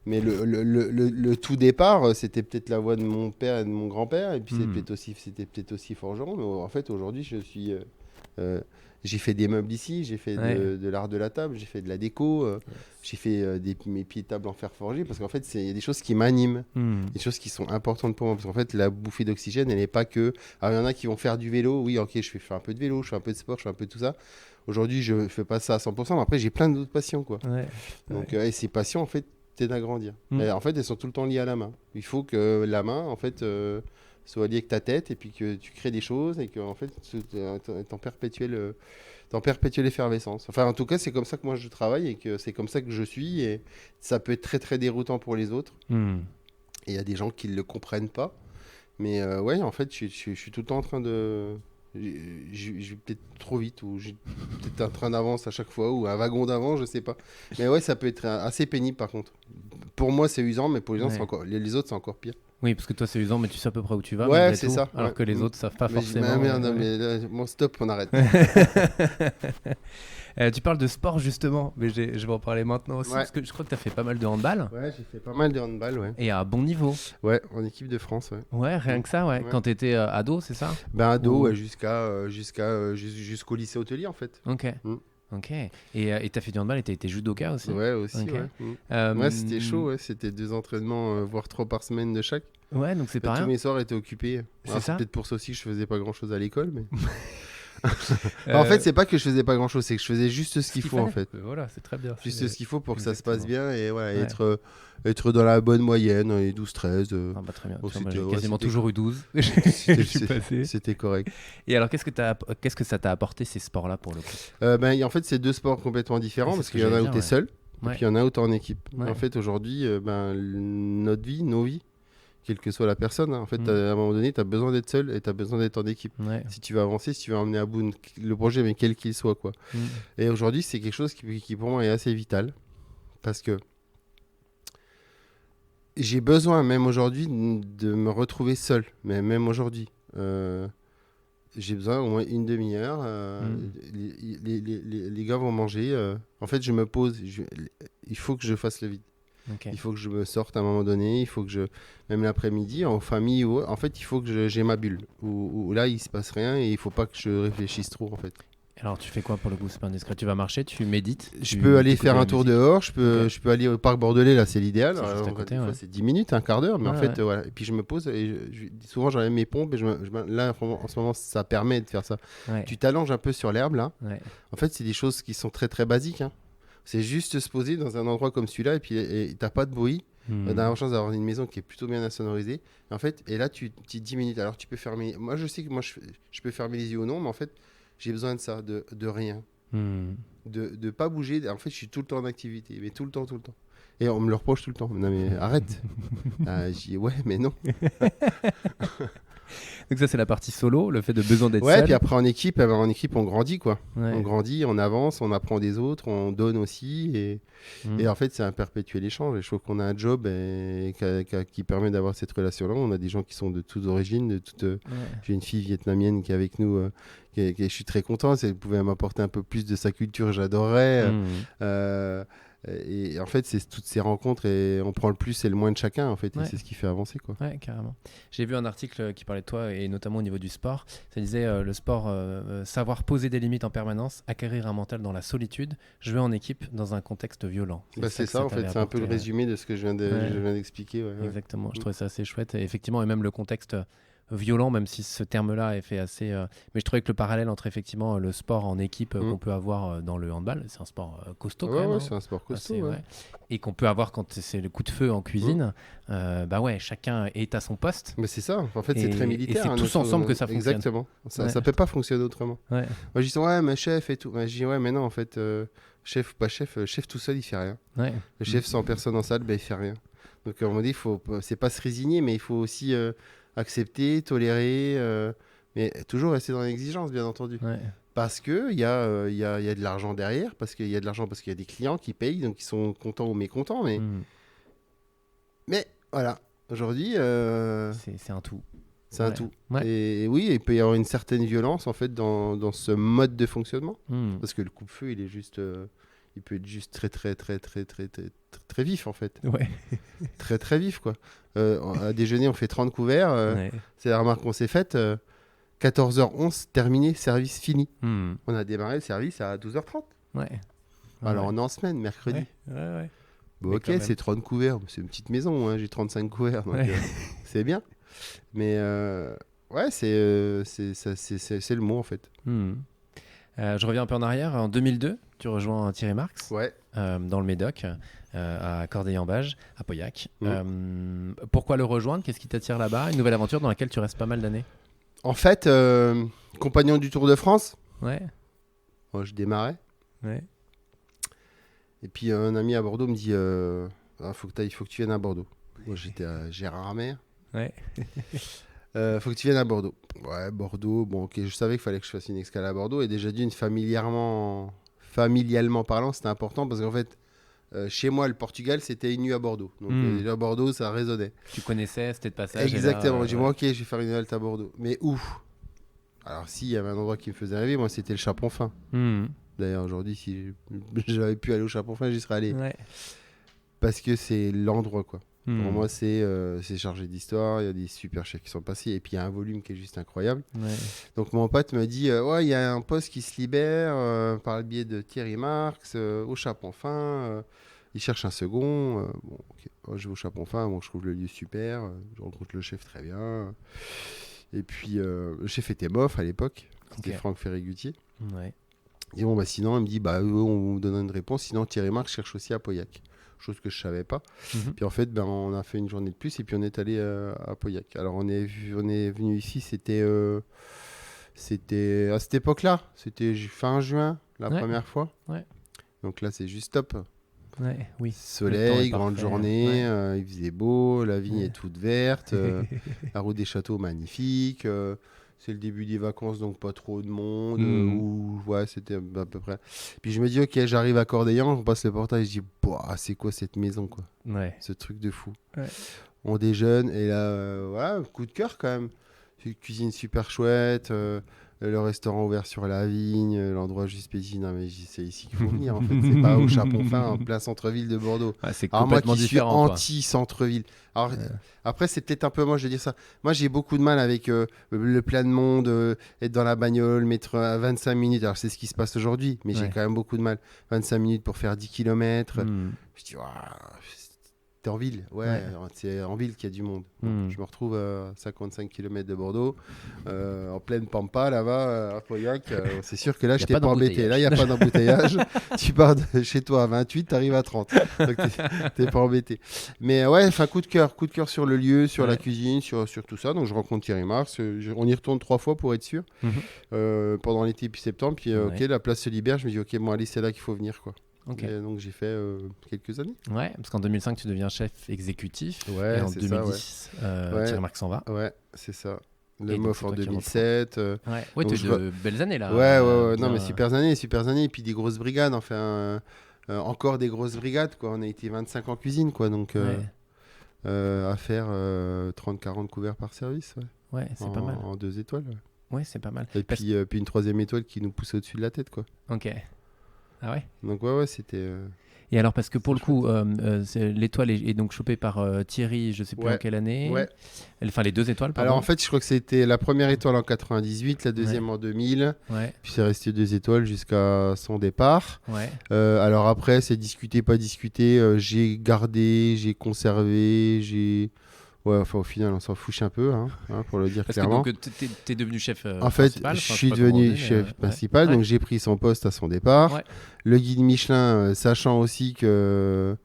le tout départ, c'était peut-être la voie de mon père et de mon grand-père. Et puis, c'était peut-être aussi forgeron. Mais en fait, aujourd'hui, j'ai fait des meubles ici, j'ai fait
Ouais.
de l'art de la table, j'ai fait de la déco, j'ai fait mes pieds de table en fer forgé. Parce qu'en fait, il y a des choses qui m'animent. Des choses qui sont importantes pour moi. Parce qu'en fait, la bouffée d'oxygène, elle n'est pas que. Alors, il y en a qui vont faire du vélo. Oui, ok, je fais un peu de vélo, je fais un peu de sport, je fais un peu de tout ça. Aujourd'hui, je ne fais pas ça à 100%. Mais après, j'ai plein d'autres passions, quoi.
Ouais.
Donc, et ces passions, en fait, t'aident à grandir.
Mm.
Et en fait, elles sont tout le temps liées à la main. Il faut que la main, en fait, soit liée avec ta tête et puis que tu crées des choses et que, en fait, t'en perpétuer l'effervescence. Enfin, en tout cas, c'est comme ça que moi je travaille et que c'est comme ça que je suis. Et ça peut être très, très déroutant pour les autres.
Mm.
Et il y a des gens qui ne le comprennent pas. Mais ouais, en fait, je suis tout le temps en train de. Je vais peut-être trop vite ou j'ai peut-être un train d'avance à chaque fois ou un wagon d'avance, je sais pas. Mais ouais, ça peut être assez pénible par contre. Pour moi, c'est usant, mais pour les gens,
Ouais.
les autres, c'est encore pire.
Oui, parce que toi, c'est usant, mais tu sais à peu près où tu vas.
Ouais,
malgré
c'est
tout,
ça,
Alors
ouais.
que les autres savent pas
Mais
forcément.
merde,
Ouais.
mais là, bon, stop, on arrête.
Tu parles de sport justement, mais je vais en parler maintenant aussi,
Ouais.
parce que je crois que tu as fait pas mal de handball
Ouais, j'ai fait pas mal de handball, ouais.
et à bon niveau.
Ouais, en équipe de France, ouais.
Ouais, rien que ça, ouais.
Ouais.
Quand tu étais ado, c'est ça?
Ben, ado,
Ou-
ouais, jusqu'au lycée hôtelier, en fait.
Ok.
Mm.
Ok. Et t'as fait du handball et t'as été judoka aussi?
Ouais, aussi,
Ok.
ouais. Ouais, c'était chaud, ouais. C'était 2 entraînements, voire 3 par semaine de chaque.
Ouais, donc c'est pas
Tous
rien.
mes soirs étaient occupés.
C'est
Alors,
ça
peut-être pour ça aussi que je faisais pas grand-chose à l'école, mais...
Euh,
En fait, c'est pas que je faisais pas grand-chose, c'est que je faisais juste ce qu'il faut, en
fallait.
fait.
Voilà, c'est très bien.
Juste ce qu'il faut pour que ça se passe
Exactement.
bien et voilà,
Ouais.
être dans la bonne moyenne, les 12-13.
Ah bah, très bien.
Oh,
Tu vois, moi,
c'était-
j'ai
ouais,
quasiment
c'était-
toujours eu 12.
c'était-
Je suis passé.
C'était correct.
Et alors, qu'est-ce que ça t'a apporté ces sports-là pour le coup?
En fait, c'est 2 sports complètement différents
C'est
parce
ce que
qu'il y en a
j'allais
où
dire,
tu es
ouais.
seul et
Ouais.
puis il y en a où tu es en équipe.
Ouais.
En fait, aujourd'hui, notre vie, nos vies, quelle que soit la personne, hein, en fait,
Mm.
à un moment donné, tu as besoin d'être seul et tu as besoin d'être en équipe.
Ouais.
Si tu veux avancer, si tu veux emmener à bout le projet, mais quel qu'il soit, quoi.
Mm.
Et aujourd'hui, c'est quelque chose qui pour moi est assez vital parce que j'ai besoin, même aujourd'hui, de me retrouver seul. Mais même aujourd'hui, j'ai besoin au moins une demi-heure. Les gars vont manger. En fait, je me pose. Il faut que je fasse le vide.
Ok.
Il faut que je me sorte à un moment donné. Il faut que même l'après-midi, en famille, en fait, il faut que j'ai ma bulle. Où là, il se passe rien et il faut pas que je réfléchisse trop, en fait.
Alors, tu fais quoi pour le coup? C'est pas indiscret. Tu vas marcher, tu médites?
Je
tu
peux aller
écoutes de
faire
la
un tour
musique?
dehors,
Ok.
je peux aller au parc bordelais, là c'est l'idéal.
C'est juste à
Alors,
côté,
des fois,
ouais.
c'est 10 minutes, un quart d'heure, mais en
Ouais,
fait,
ouais.
voilà. Et puis je me pose et souvent j'enlève mes pompes et là en ce moment ça permet de faire ça.
Ouais.
Tu t'allonges un peu sur l'herbe là.
Ouais.
En fait, c'est des choses qui sont très très basiques, hein. C'est juste se poser dans un endroit comme celui-là et puis t'as pas de bruit.
Hmm.
On a la chance d'avoir une maison qui est plutôt bien insonorisée. En fait, et là, tu 10 minutes. Alors, tu peux fermer. Moi, je sais que je peux fermer les yeux ou non, mais en fait, j'ai besoin de ça, de rien.
Hmm.
De pas bouger. En fait, je suis tout le temps en activité, mais tout le temps, tout le temps. Et on me le reproche tout le temps. Non, mais arrête. Je dis, ouais, mais non.
Donc ça, c'est la partie solo, le fait de besoin d'être
Ouais,
seul.
puis après, en équipe, on grandit, quoi.
Ouais.
On grandit, on avance, on apprend des autres, on donne aussi.
Hmm.
Et en fait, c'est un perpétuel échange. Et je trouve qu'on a un job qui permet d'avoir cette relation-là. On a des gens qui sont de toutes origines.
Ouais.
J'ai une fille vietnamienne qui est avec nous. Je suis très content. Si elle pouvait m'apporter un peu plus de sa culture, j'adorerais.
Hmm.
Et en fait, c'est toutes ces rencontres et on prend le plus et le moins de chacun, en fait.
Ouais.
Et c'est ce qui fait avancer, quoi.
Ouais, carrément. J'ai vu un article qui parlait de toi et notamment au niveau du sport. Ça disait le sport, savoir poser des limites en permanence, acquérir un mental dans la solitude, jouer en équipe dans un contexte violent.
C'est ça, en fait. C'est un peu le résumé de ce que je viens d'expliquer. Ouais.
Exactement, je
Mm.
trouvais ça assez chouette. Et effectivement, et même le contexte violent, même si ce terme-là est fait assez. Mais je trouvais que le parallèle entre effectivement le sport en équipe qu'on peut avoir dans le handball, c'est un sport costaud quand même.
Ouais,
Hein.
c'est un sport costaud.
Assez, ouais. Et qu'on peut avoir quand c'est le coup de feu en cuisine. Bah ouais, chacun est à son poste.
Mais c'est ça, en fait, c'est très militaire.
Et c'est tous ensemble que ça fonctionne.
Exactement. Ça peut pas fonctionner autrement.
Ouais.
Moi, je dis, ouais, mais chef et tout. Moi, je dis, ouais, mais non, en fait, chef ou pas chef, chef tout seul, il fait rien.
Ouais.
Le chef sans personne en salle, ben, il fait rien. Donc, on m'a dit, c'est pas se résigner, mais il faut aussi accepter, tolérer, mais toujours rester dans l'exigence, bien entendu.
Ouais.
Parce qu'il y a de l'argent derrière, parce qu'il y a de l'argent, parce qu'il y a des clients qui payent, donc ils sont contents ou mécontents. Mais voilà, aujourd'hui,
c'est un tout.
C'est un tout.
Ouais.
Et oui, il peut y avoir une certaine violence en fait dans ce mode de fonctionnement, parce que le coupe-feu, il est juste, il peut être juste très vif en fait.
Ouais.
très vif quoi. À déjeuner, on fait 30 couverts. C'est la remarque qu'on s'est faite. 14h11, terminé, service fini. On a démarré le service à 12h30.
Ouais.
Alors on est en semaine, mercredi.
Ouais.
Bon, ok, c'est 30 couverts. C'est une petite maison, hein, j'ai 35 couverts. Donc, c'est bien. Mais ouais, c'est le mot en fait.
Je reviens un peu en arrière. En 2002, tu rejoins Thierry Marx dans le Médoc, à Corday-en-Bage, à Pauillac. Pourquoi le rejoindre? Qu'est-ce qui t'attire là-bas? Une nouvelle aventure dans laquelle tu restes pas mal d'années.
En fait, compagnon du Tour de France.
Ouais.
Moi, je démarrais.
Ouais.
Et puis un ami à Bordeaux me dit faut que tu viennes à Bordeaux. Moi, j'étais à Gérardmer.
Ouais.
Faut que tu viennes à Bordeaux. Ouais, Bordeaux. Bon, ok, je savais qu'il fallait que je fasse une escale à Bordeaux. Et déjà familialement parlant, c'était important parce qu'en fait, chez moi, le Portugal, c'était une nuit à Bordeaux. Donc, à Bordeaux, ça résonnait.
Tu connaissais, c'était de passage.
Exactement. J'ai dit, ok, je vais faire une halte à Bordeaux. Mais où? Alors, s'il y avait un endroit qui me faisait rêver, moi, c'était le Chapon-Fin. D'ailleurs, aujourd'hui, si j'avais pu aller au Chapon-Fin, j'y serais allé. Ouais. Parce que c'est l'endroit, quoi. Pour moi, c'est chargé d'histoire. Il y a des super chefs qui sont passés. Et puis, il y a un volume qui est juste incroyable. Ouais. Donc, mon pote me dit ouais, il y a un poste qui se libère par le biais de Thierry Marx au Chapon-Fin. Il cherche un second. Bon, okay. Je vais au Chapon-Fin. Bon, je trouve le lieu super. Je rencontre le chef très bien. Et puis, le chef était bof à l'époque. C'était Franck Ferré-Gutier. Ouais. Et bon, sinon, il me dit on vous donne une réponse. Sinon, Thierry Marx cherche aussi à Pauillac. Chose que je savais pas. Puis en fait, on a fait une journée de plus et puis on est allé à Pauillac. Alors on est venu ici, c'était à cette époque-là, c'était fin juin la première fois. Ouais. Donc là, c'est juste top.
Ouais, oui.
Soleil, grande journée, il faisait beau, la vigne est toute verte, la route des châteaux magnifique. C'est le début des vacances, donc pas trop de monde. Ouais, c'était à peu près. Puis je me dis, ok, j'arrive à Cordeillan, on passe le portail, je dis, c'est quoi cette maison, quoi. Ouais. Ce truc de fou. Ouais. On déjeune, et là, voilà, coup de cœur quand même. C'est une cuisine super chouette, le restaurant ouvert sur la vigne, l'endroit juste paisible. Non, mais c'est ici qu'il faut venir, en fait. C'est pas au Chapon-Fin, en plein centre-ville de Bordeaux.
Ouais, c'est complètement différent.
Moi qui suis anti-centre-ville. Alors, après, c'est peut-être un peu moi, je vais dire ça. Moi, j'ai beaucoup de mal avec le plein de monde, être dans la bagnole, mettre 25 minutes. Alors, c'est ce qui se passe aujourd'hui, mais j'ai quand même beaucoup de mal. 25 minutes pour faire 10 km. Je dis, t'es en ville. Ouais, c'est en ville qu'il y a du monde. Donc, je me retrouve à 55 km de Bordeaux, en pleine pampa, là-bas, à Pauillac. C'est sûr que là, je t'ai pas embêté. Là, il n'y a pas d'embouteillage. Tu pars de chez toi à 28, tu arrives à 30. Donc, t'es pas embêté. Mais ouais, coup de cœur sur le lieu, sur la cuisine, sur tout ça. Donc, je rencontre Thierry Marx. On y retourne 3 fois pour être sûr, pendant l'été puis septembre. Puis, ok, la place se libère. Je me dis, ok, bon, allez, c'est là qu'il faut venir, quoi. Okay. Et donc j'ai fait quelques années.
Ouais, parce qu'en 2005 tu deviens chef exécutif. Ouais, et en 2010, Thierry Marx s'en va.
Ouais, c'est ça. Le MOF en 2007.
Ouais, tu as de belles années là.
Ouais. Non, mais super années. Et puis des grosses brigades. Enfin, encore des grosses brigades, quoi. On a été 25 en cuisine, quoi. Donc à faire 30-40 couverts par service.
Ouais, c'est pas mal.
En 2 étoiles.
Ouais, c'est pas mal.
Et puis une 3e étoile qui nous poussait au-dessus de la tête, quoi.
Ok. Ah ouais.
Donc ouais, c'était.
Et alors parce que pour le coup, l'étoile est donc chopée par Thierry, je sais plus en quelle année. Ouais. Enfin les 2 étoiles. Pardon.
Alors en fait, je crois que c'était la première étoile en 98, la deuxième en 2000. Ouais. Puis c'est resté 2 étoiles jusqu'à son départ. Ouais. Alors après, c'est discuté, pas discuté. J'ai gardé, j'ai conservé, j'ai Ouais, enfin, au final, on s'en fiche un peu, pour le dire
Parce
clairement.
que donc, t'es devenu chef
En fait,
principal.
je
Enfin, sais
suis
pas comment on
devenu
dit,
chef
mais,
principal,
Ouais.
donc j'ai pris son poste à son départ.
Ouais.
Le guide Michelin, sachant aussi que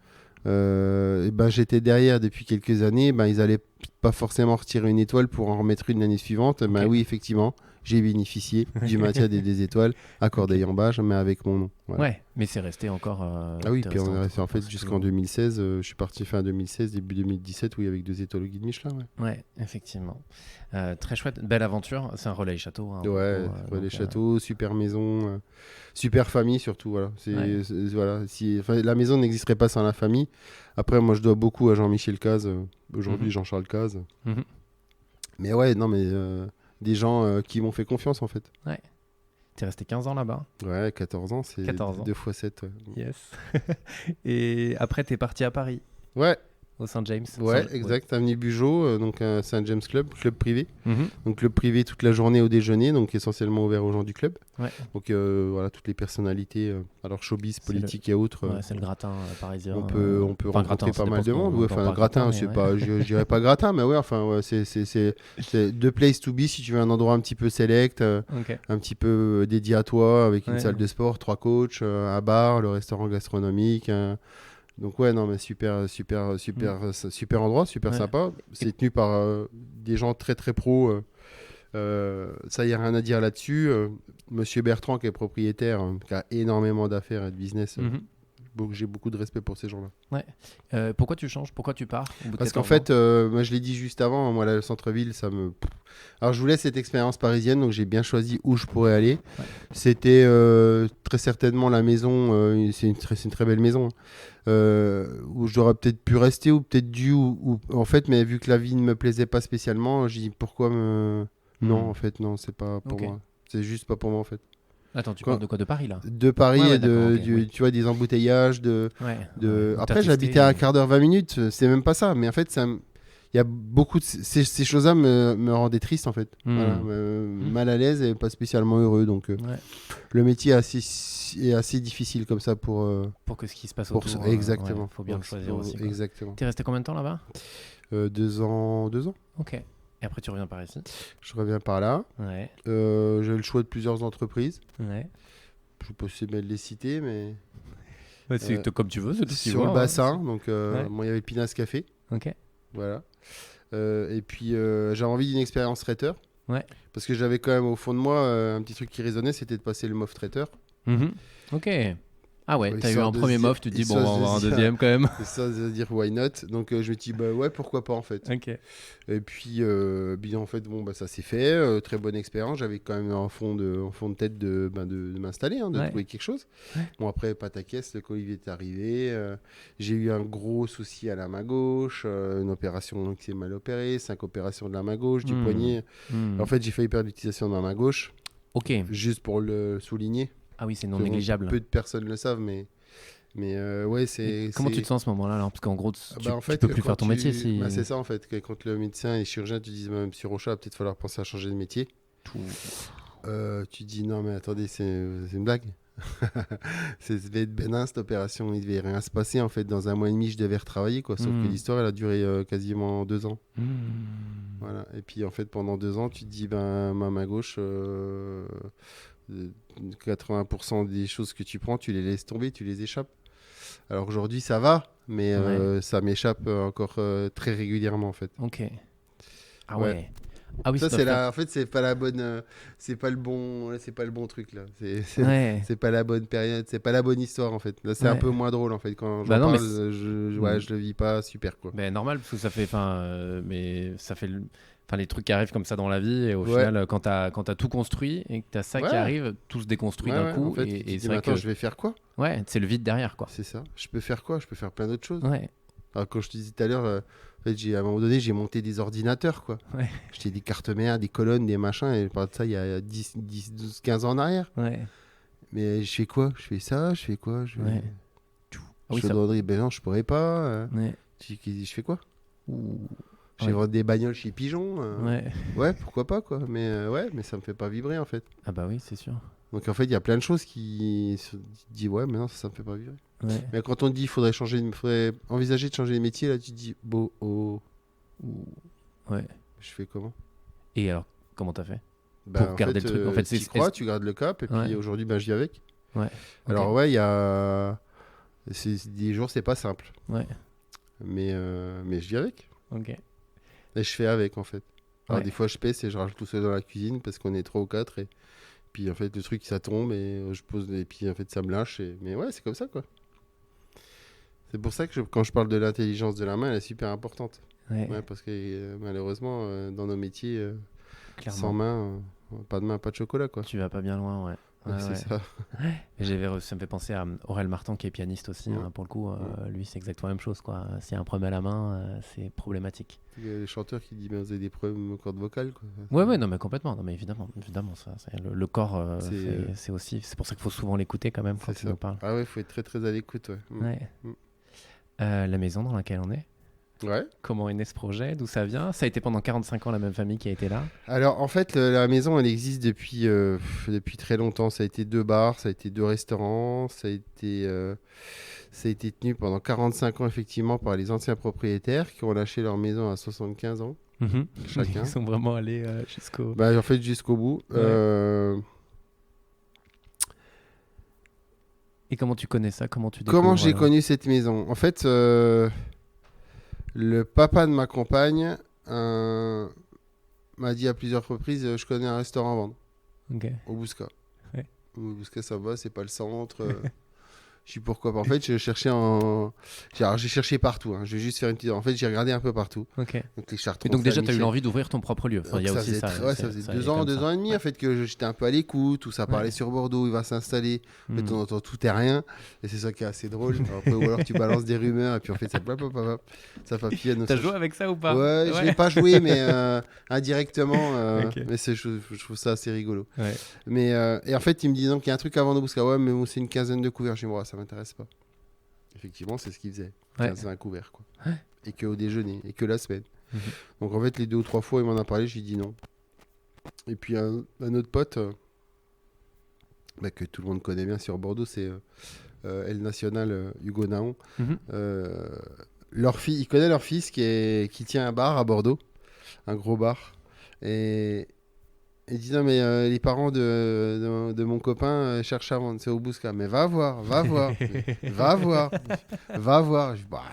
j'étais derrière depuis quelques années, ils allaient pas forcément retirer une étoile pour en remettre une l'année suivante.
Ok.
Oui, effectivement, j'ai bénéficié du maintien des étoiles accordées en bâche, mais avec mon nom. Voilà.
Ouais, mais c'est resté encore.
Ah oui,
t'es
puis on est resté en fait
presque
jusqu'en 2016. Je suis parti fin 2016, début 2017, oui, avec 2 étoiles au guide Michelin. Ouais,
Ouais, effectivement. Très chouette, belle aventure. C'est un relais château.
ouais,
donc,
les châteaux, super maison, super famille surtout. Voilà.
Ouais.
Voilà, la maison n'existerait pas sans la famille. Après, moi, je dois beaucoup à Jean-Michel Cazes, aujourd'hui
Mhm.
Jean-Charles Cazes.
Mhm.
Mais ouais, non, mais des gens qui m'ont fait confiance en fait.
Ouais. T'es resté 15 ans là-bas.
Ouais, 14 ans, c'est
14 ans.
2 x 7.
Yes. Et après, t'es parti à Paris,
Ouais,
au Saint-James.
ouais, exact. Avenue Bugeaud, donc un Saint-James Club privé.
Mhm.
Donc club privé toute la journée au déjeuner, donc essentiellement ouvert aux gens du club.
Ouais.
Donc voilà, toutes les personnalités, alors showbiz,
C'est
politique et autres.
Ouais, c'est le gratin parisien.
On peut
Enfin,
rencontrer
gratin, ça
pas mal
dépend
de
ce
monde.
qu'on
Ouais,
entend
enfin,
par
gratin,
mais
c'est
ouais.
pas, je dirais pas gratin, mais ouais, enfin, ouais, c'est the place to be si tu veux un endroit un petit peu select,
Ok.
un petit peu dédié à toi, avec une
Ouais.
salle de sport, 3 coachs, un bar, le restaurant gastronomique. Donc ouais, non, mais super endroit, super
Ouais.
sympa. C'est tenu par des gens très très pros. Ça, il n'y a rien à dire là-dessus. Monsieur Bertrand, qui est propriétaire, qui a énormément d'affaires et de business.
Mhm.
J'ai beaucoup de respect pour ces gens-là.
Pourquoi tu changes? Pourquoi tu pars au bout de
Parce qu'en
14 ans
fait, moi je l'ai dit juste avant, moi là, le centre-ville, ça me. Alors je voulais cette expérience parisienne, donc j'ai bien choisi où je pourrais aller.
Ouais.
C'était très certainement la maison, c'est une très belle maison, où j'aurais peut-être pu rester ou peut-être dû, en fait, mais vu que la vie ne me plaisait pas spécialement, j'ai dit pourquoi me. Non, en fait, non, c'est pas pour
Ok.
moi. C'est juste pas pour moi en fait.
Attends, tu
Quand-
parles de quoi? De Paris là?
De Paris
Ouais,
et
d'accord, ok, oui.
tu vois, des embouteillages,
Ouais. Où
Après,
t'as
j'habitais
testé
à un quart d'heure, 20 minutes, c'est même pas ça. Mais en fait, il y a beaucoup de ces choses-là me rendaient triste en fait. Voilà, mal à l'aise et pas spécialement heureux. Donc,
Ouais.
le métier est assez difficile comme ça pour.
Pour que ce qui se passe
Pour
autour.
exactement.
Faut bien le choisir aussi. Quoi.
Exactement.
T'es resté combien de temps là-bas?
2 ans, 2 ans.
Ok. Et après, tu reviens par ici?
Je reviens par là.
Ouais.
J'ai eu le choix de plusieurs entreprises.
Ouais.
Je ne peux pas bien les citer, mais
Ouais, c'est comme tu veux, c'est tout ce qu'il
sur
voit,
le
hein.
bassin. Donc,
Ouais.
bon, il y avait Pinas Café.
Ok.
Voilà. Et puis j'avais envie d'une expérience traiteur.
Ouais.
Parce que j'avais quand même au fond de moi un petit truc qui résonnait, c'était de passer le MOF traiteur.
Mhm. Ok. Ah ouais,
Ouais,
t'as eu
histoire
un
de
premier
se dire-
MOF, tu te dis bon,
histoire
on va
de
avoir un
se dire-
deuxième quand même.
C'est ça, de dire why not. Donc je me dis bah ouais, pourquoi pas en fait.
Ok.
Et puis en fait bon bah ça s'est fait, très bonne expérience. J'avais quand même en fond de tête de m'installer, de
Ouais.
trouver quelque chose.
Ouais.
Bon après pas ta caisse, le Covid est arrivé. J'ai eu un gros souci à la main gauche, une opération qui s'est mal opérée, 5 opérations de la main gauche, du poignet. En fait j'ai failli perdre l'utilisation de ma main gauche,
Ok.
juste pour le souligner.
Ah oui, c'est non
Parce que, bon,
négligeable.
peu de personnes le savent, mais ouais, c'est.
Comment tu te sens à ce moment-là alors? Parce qu'en gros,
En
tu
fait,
peux plus
quand
faire ton métier si.
c'est ça en fait, que quand le médecin et chirurgien te disent Monsieur Rocha, peut-être falloir penser à changer de métier. Tu dis non mais attendez, c'est une blague. Ça devait être bénin cette opération, il devait rien se passer en fait. Dans 1 mois et demi, je devais retravailler quoi. Sauf que l'histoire elle a duré quasiment 2 ans. Voilà. Et puis en fait pendant 2 ans, tu te dis ma main gauche. 80% des choses que tu prends, tu les laisses tomber, tu les échappes. Alors aujourd'hui, ça va, mais ça m'échappe encore très régulièrement en fait.
Ok. Ah
Ouais.
ouais. Ah oui,
Ça
ça
c'est
doit faire-
en fait c'est pas la bonne, c'est pas le bon truc là.
Ouais.
C'est pas la bonne période, c'est pas la bonne histoire en fait. Là c'est un
Ouais.
peu moins drôle en fait quand j'en
Bah non, mais
parle. Je le vis pas super quoi.
Ben normal parce que ça fait, mais ça fait, les trucs qui arrivent comme ça dans la vie et au
Ouais.
final quand t'as tout construit et que t'as ça qui
Ouais.
arrive, tout se déconstruit d'un coup
en fait, tu
et
te dis,
c'est
mais
vrai
attends,
que
je vais faire quoi?
ouais, c'est le vide derrière quoi.
C'est ça. Je peux faire quoi? Je peux faire plein d'autres choses.
Ouais.
Alors, quand je te disais tout à l'heure, en fait, à un moment donné, j'ai monté des ordinateurs, quoi.
Ouais.
J'étais des cartes mères, des colonnes, des machins, et je parle de ça il y a 10, 12, 15 ans en arrière.
Ouais.
Mais je fais quoi? Je fais ça, je fais quoi?
Ouais. Ah oui,
Je
ça-
demanderais, ben non, je pourrais pas.
Ouais.
Je fais quoi?
Ouh.
Je vais
Ouais.
vendre des bagnoles chez Pigeon.
Ouais.
Ouais, pourquoi pas, quoi. Mais ça me fait pas vibrer, en fait.
Ah bah oui, c'est sûr.
Donc, en fait, il y a plein de choses qui tu te dis, ouais, mais non, ça me fait pas vibrer.
Ouais.
Mais quand on dit, faudrait envisager de changer de métier, là, tu te dis, bon, oh.
Ou... Ouais.
Je fais comment?
Et alors, comment t'as fait
Bah,
pour garder le truc? En fait,
tu crois, tu gardes le cap, et puis
Ouais.
aujourd'hui, je vis avec.
Ouais.
Alors,
Ok.
ouais, il y a. Des jours, c'est pas simple.
Ouais.
Mais je vis avec.
Ok.
Et je fais avec, en fait. Alors,
Ouais.
des fois, je pèse et je rajoute tout seul dans la cuisine parce qu'on est 3 ou 4. Et puis, en fait, le truc, ça tombe et je pose. Et puis, en fait, ça me lâche. Mais ouais, c'est comme ça, quoi. C'est pour ça que quand je parle de l'intelligence de la main, elle est super importante.
Ouais.
Ouais, parce que malheureusement, dans nos métiers, sans
Clairement.
main, pas de main, pas de chocolat, quoi.
Tu vas pas bien loin, ouais.
Ouais, c'est ça.
Et ça me fait penser à Aurel Martin qui est pianiste aussi.
Mm.
Pour le coup, lui, c'est exactement la même chose, quoi. S'il y a un problème à la main, c'est problématique.
Il y a les chanteurs qui disent, mais vous avez des problèmes aux cordes vocales, quoi.
Ouais, non, mais complètement. Non, mais évidemment, ça, le corps, c'est aussi. C'est pour ça qu'il faut souvent l'écouter quand même quand
C'est
tu
ça.
nous parles.
Ah ouais, il faut être très très à l'écoute, ouais.
Ouais.
Mm.
La maison dans laquelle on est.
Ouais.
Comment est né ce projet? D'où ça vient? Ça a été pendant 45 ans la même famille qui a été là?
Alors, en fait, la maison, elle existe depuis très longtemps. Ça a été 2 bars, ça a été 2 restaurants, ça a été tenu pendant 45 ans, effectivement, par les anciens propriétaires qui ont lâché leur maison à 75 ans, chacun.
Ils sont vraiment allés jusqu'au...
Bah, en fait, jusqu'au bout.
Ouais. Et comment tu connais ça? Comment tu
Comment
découvres
j'ai connu cette maison? En fait, le papa de ma compagne m'a dit à plusieurs reprises, je connais un restaurant à vendre,
Ok.
au Bousca.
Ouais.
Au Bousca, ça va, c'est pas le centre. Je sais pourquoi pas. En fait, j'ai cherché partout, hein. Je vais juste faire une petite. En fait, j'ai regardé un peu partout.
Ok.
Donc les Chartrons.
Et donc déjà, tu as eu
Saint-Michel.
l'envie d'ouvrir ton propre lieu. Enfin, il y a
Ça
aussi
faisait
ça.
ça faisait 2 ans, 2 ans et demi,
Ouais.
en fait, que j'étais un peu à l'écoute, où ça parlait
Ouais.
sur Bordeaux, il va s'installer. En fait,
Mhm.
on entend tout et rien. Et c'est ça qui est assez drôle. Après, ou alors tu balances des rumeurs, et puis en fait, ça papillonne.
T'as joué avec ça ou pas?
Ouais, je l'ai pas joué, mais indirectement.
Ok.
Mais je trouve ça assez rigolo.
Ouais.
Et en fait, il me dit donc qu'il y a un truc à vendre au Bousca. Ouais, mais bon, c'est une quinzaine de couverts. Je dis, ouais, ça m'intéresse pas. Effectivement, c'est ce qu'il faisait.
Ouais.
15 couverts, quoi.
Ouais.
Et que au déjeuner, et que la semaine.
Mhm.
Donc en fait, les 2 ou 3 fois, il m'en a parlé, j'ai dit non. Et puis un autre pote, que tout le monde connaît bien sur Bordeaux, c'est El National, Hugo Naon.
Mhm.
Il connaît leur fils qui tient un bar à Bordeaux, un gros bar. Et il dit non, mais les parents de mon copain cherchent à vendre, c'est au Bousca. Mais va voir, va voir, va voir, va voir. Je dis, bah,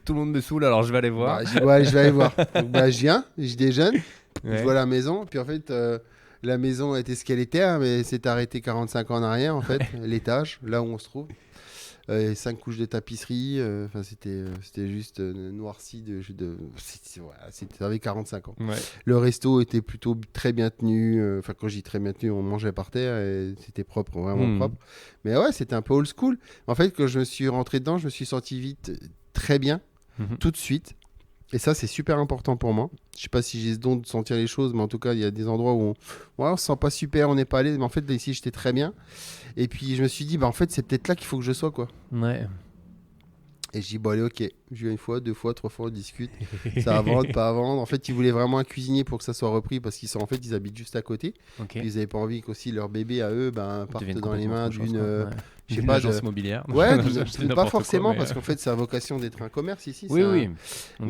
Tout le monde me saoule, alors je vais aller voir.
je dis, ouais, je vais aller voir. Donc, je viens, je déjeune,
Ouais.
je vois la maison. Puis en fait, la maison était ce qu'elle était, hein, mais c'est arrêté 45 ans en arrière, en fait, l'étage, là où on se trouve. 5 couches de tapisserie, enfin c'était juste noirci ça avait 45 ans.
Ouais.
Le resto était plutôt très bien tenu, enfin quand je dis très bien tenu, on mangeait par terre et c'était propre, vraiment propre. Mais ouais, c'était un peu old school. En fait, quand je me suis rentré dedans, je me suis senti vite très bien, tout de suite. Et ça, c'est super important pour moi. Je sais pas si j'ai ce don de sentir les choses, mais en tout cas, il y a des endroits où on se sent pas super, on n'est pas allé. Mais en fait, là, ici, j'étais très bien. Et puis, je me suis dit, bah, en fait, c'est peut-être là qu'il faut que je sois, quoi.
Ouais.
Et je dis, bon, allez, ok. Je viens 1 fois, 2 fois, 3 fois, on discute. Ça va vendre, pas à vendre. En fait, ils voulaient vraiment un cuisinier pour que ça soit repris parce ils habitent juste à côté.
Ok.
Puis ils n'avaient pas envie qu'aussi leur bébé à eux partent
Devienne
dans les
complètement
main
autre chose,
d'une.
quoi. Ouais.
Je sais
D'une
pas,
agence
de...
immobilière.
Ouais,
Je dis
pas
n'importe
forcément,
quoi, mais,
parce qu'en fait, ça a vocation d'être un commerce ici.
Oui,
c'est un-
oui. Ok.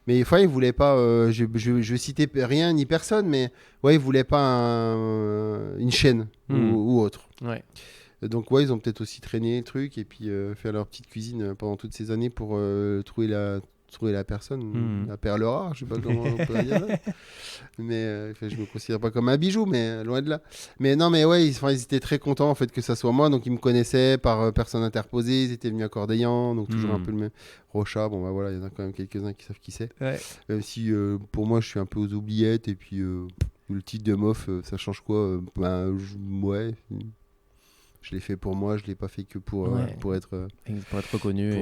Mais des fois, ils voulaient pas. Je citais rien ni personne, mais ouais, ils voulaient pas une chaîne ou autre.
Ouais.
Donc ouais, ils ont peut-être aussi traîné le truc et puis fait leur petite cuisine pendant toutes ces années pour trouver la personne, la perle rare, je sais pas comment on peut dire ça. Mais je me considère pas comme un bijou, mais loin de là. Mais non, mais ouais, ils étaient très contents en fait que ça soit moi, donc ils me connaissaient par personne interposée, ils étaient venus à Cordeillan, donc toujours un peu le même. Rocha, bon bah voilà, il y en a quand même quelques-uns qui savent qui c'est.
Ouais.
Même si pour moi je suis un peu aux oubliettes et puis le titre de mof, ça change quoi? Ouais. Je l'ai fait pour moi, je l'ai pas fait que pour être
reconnu.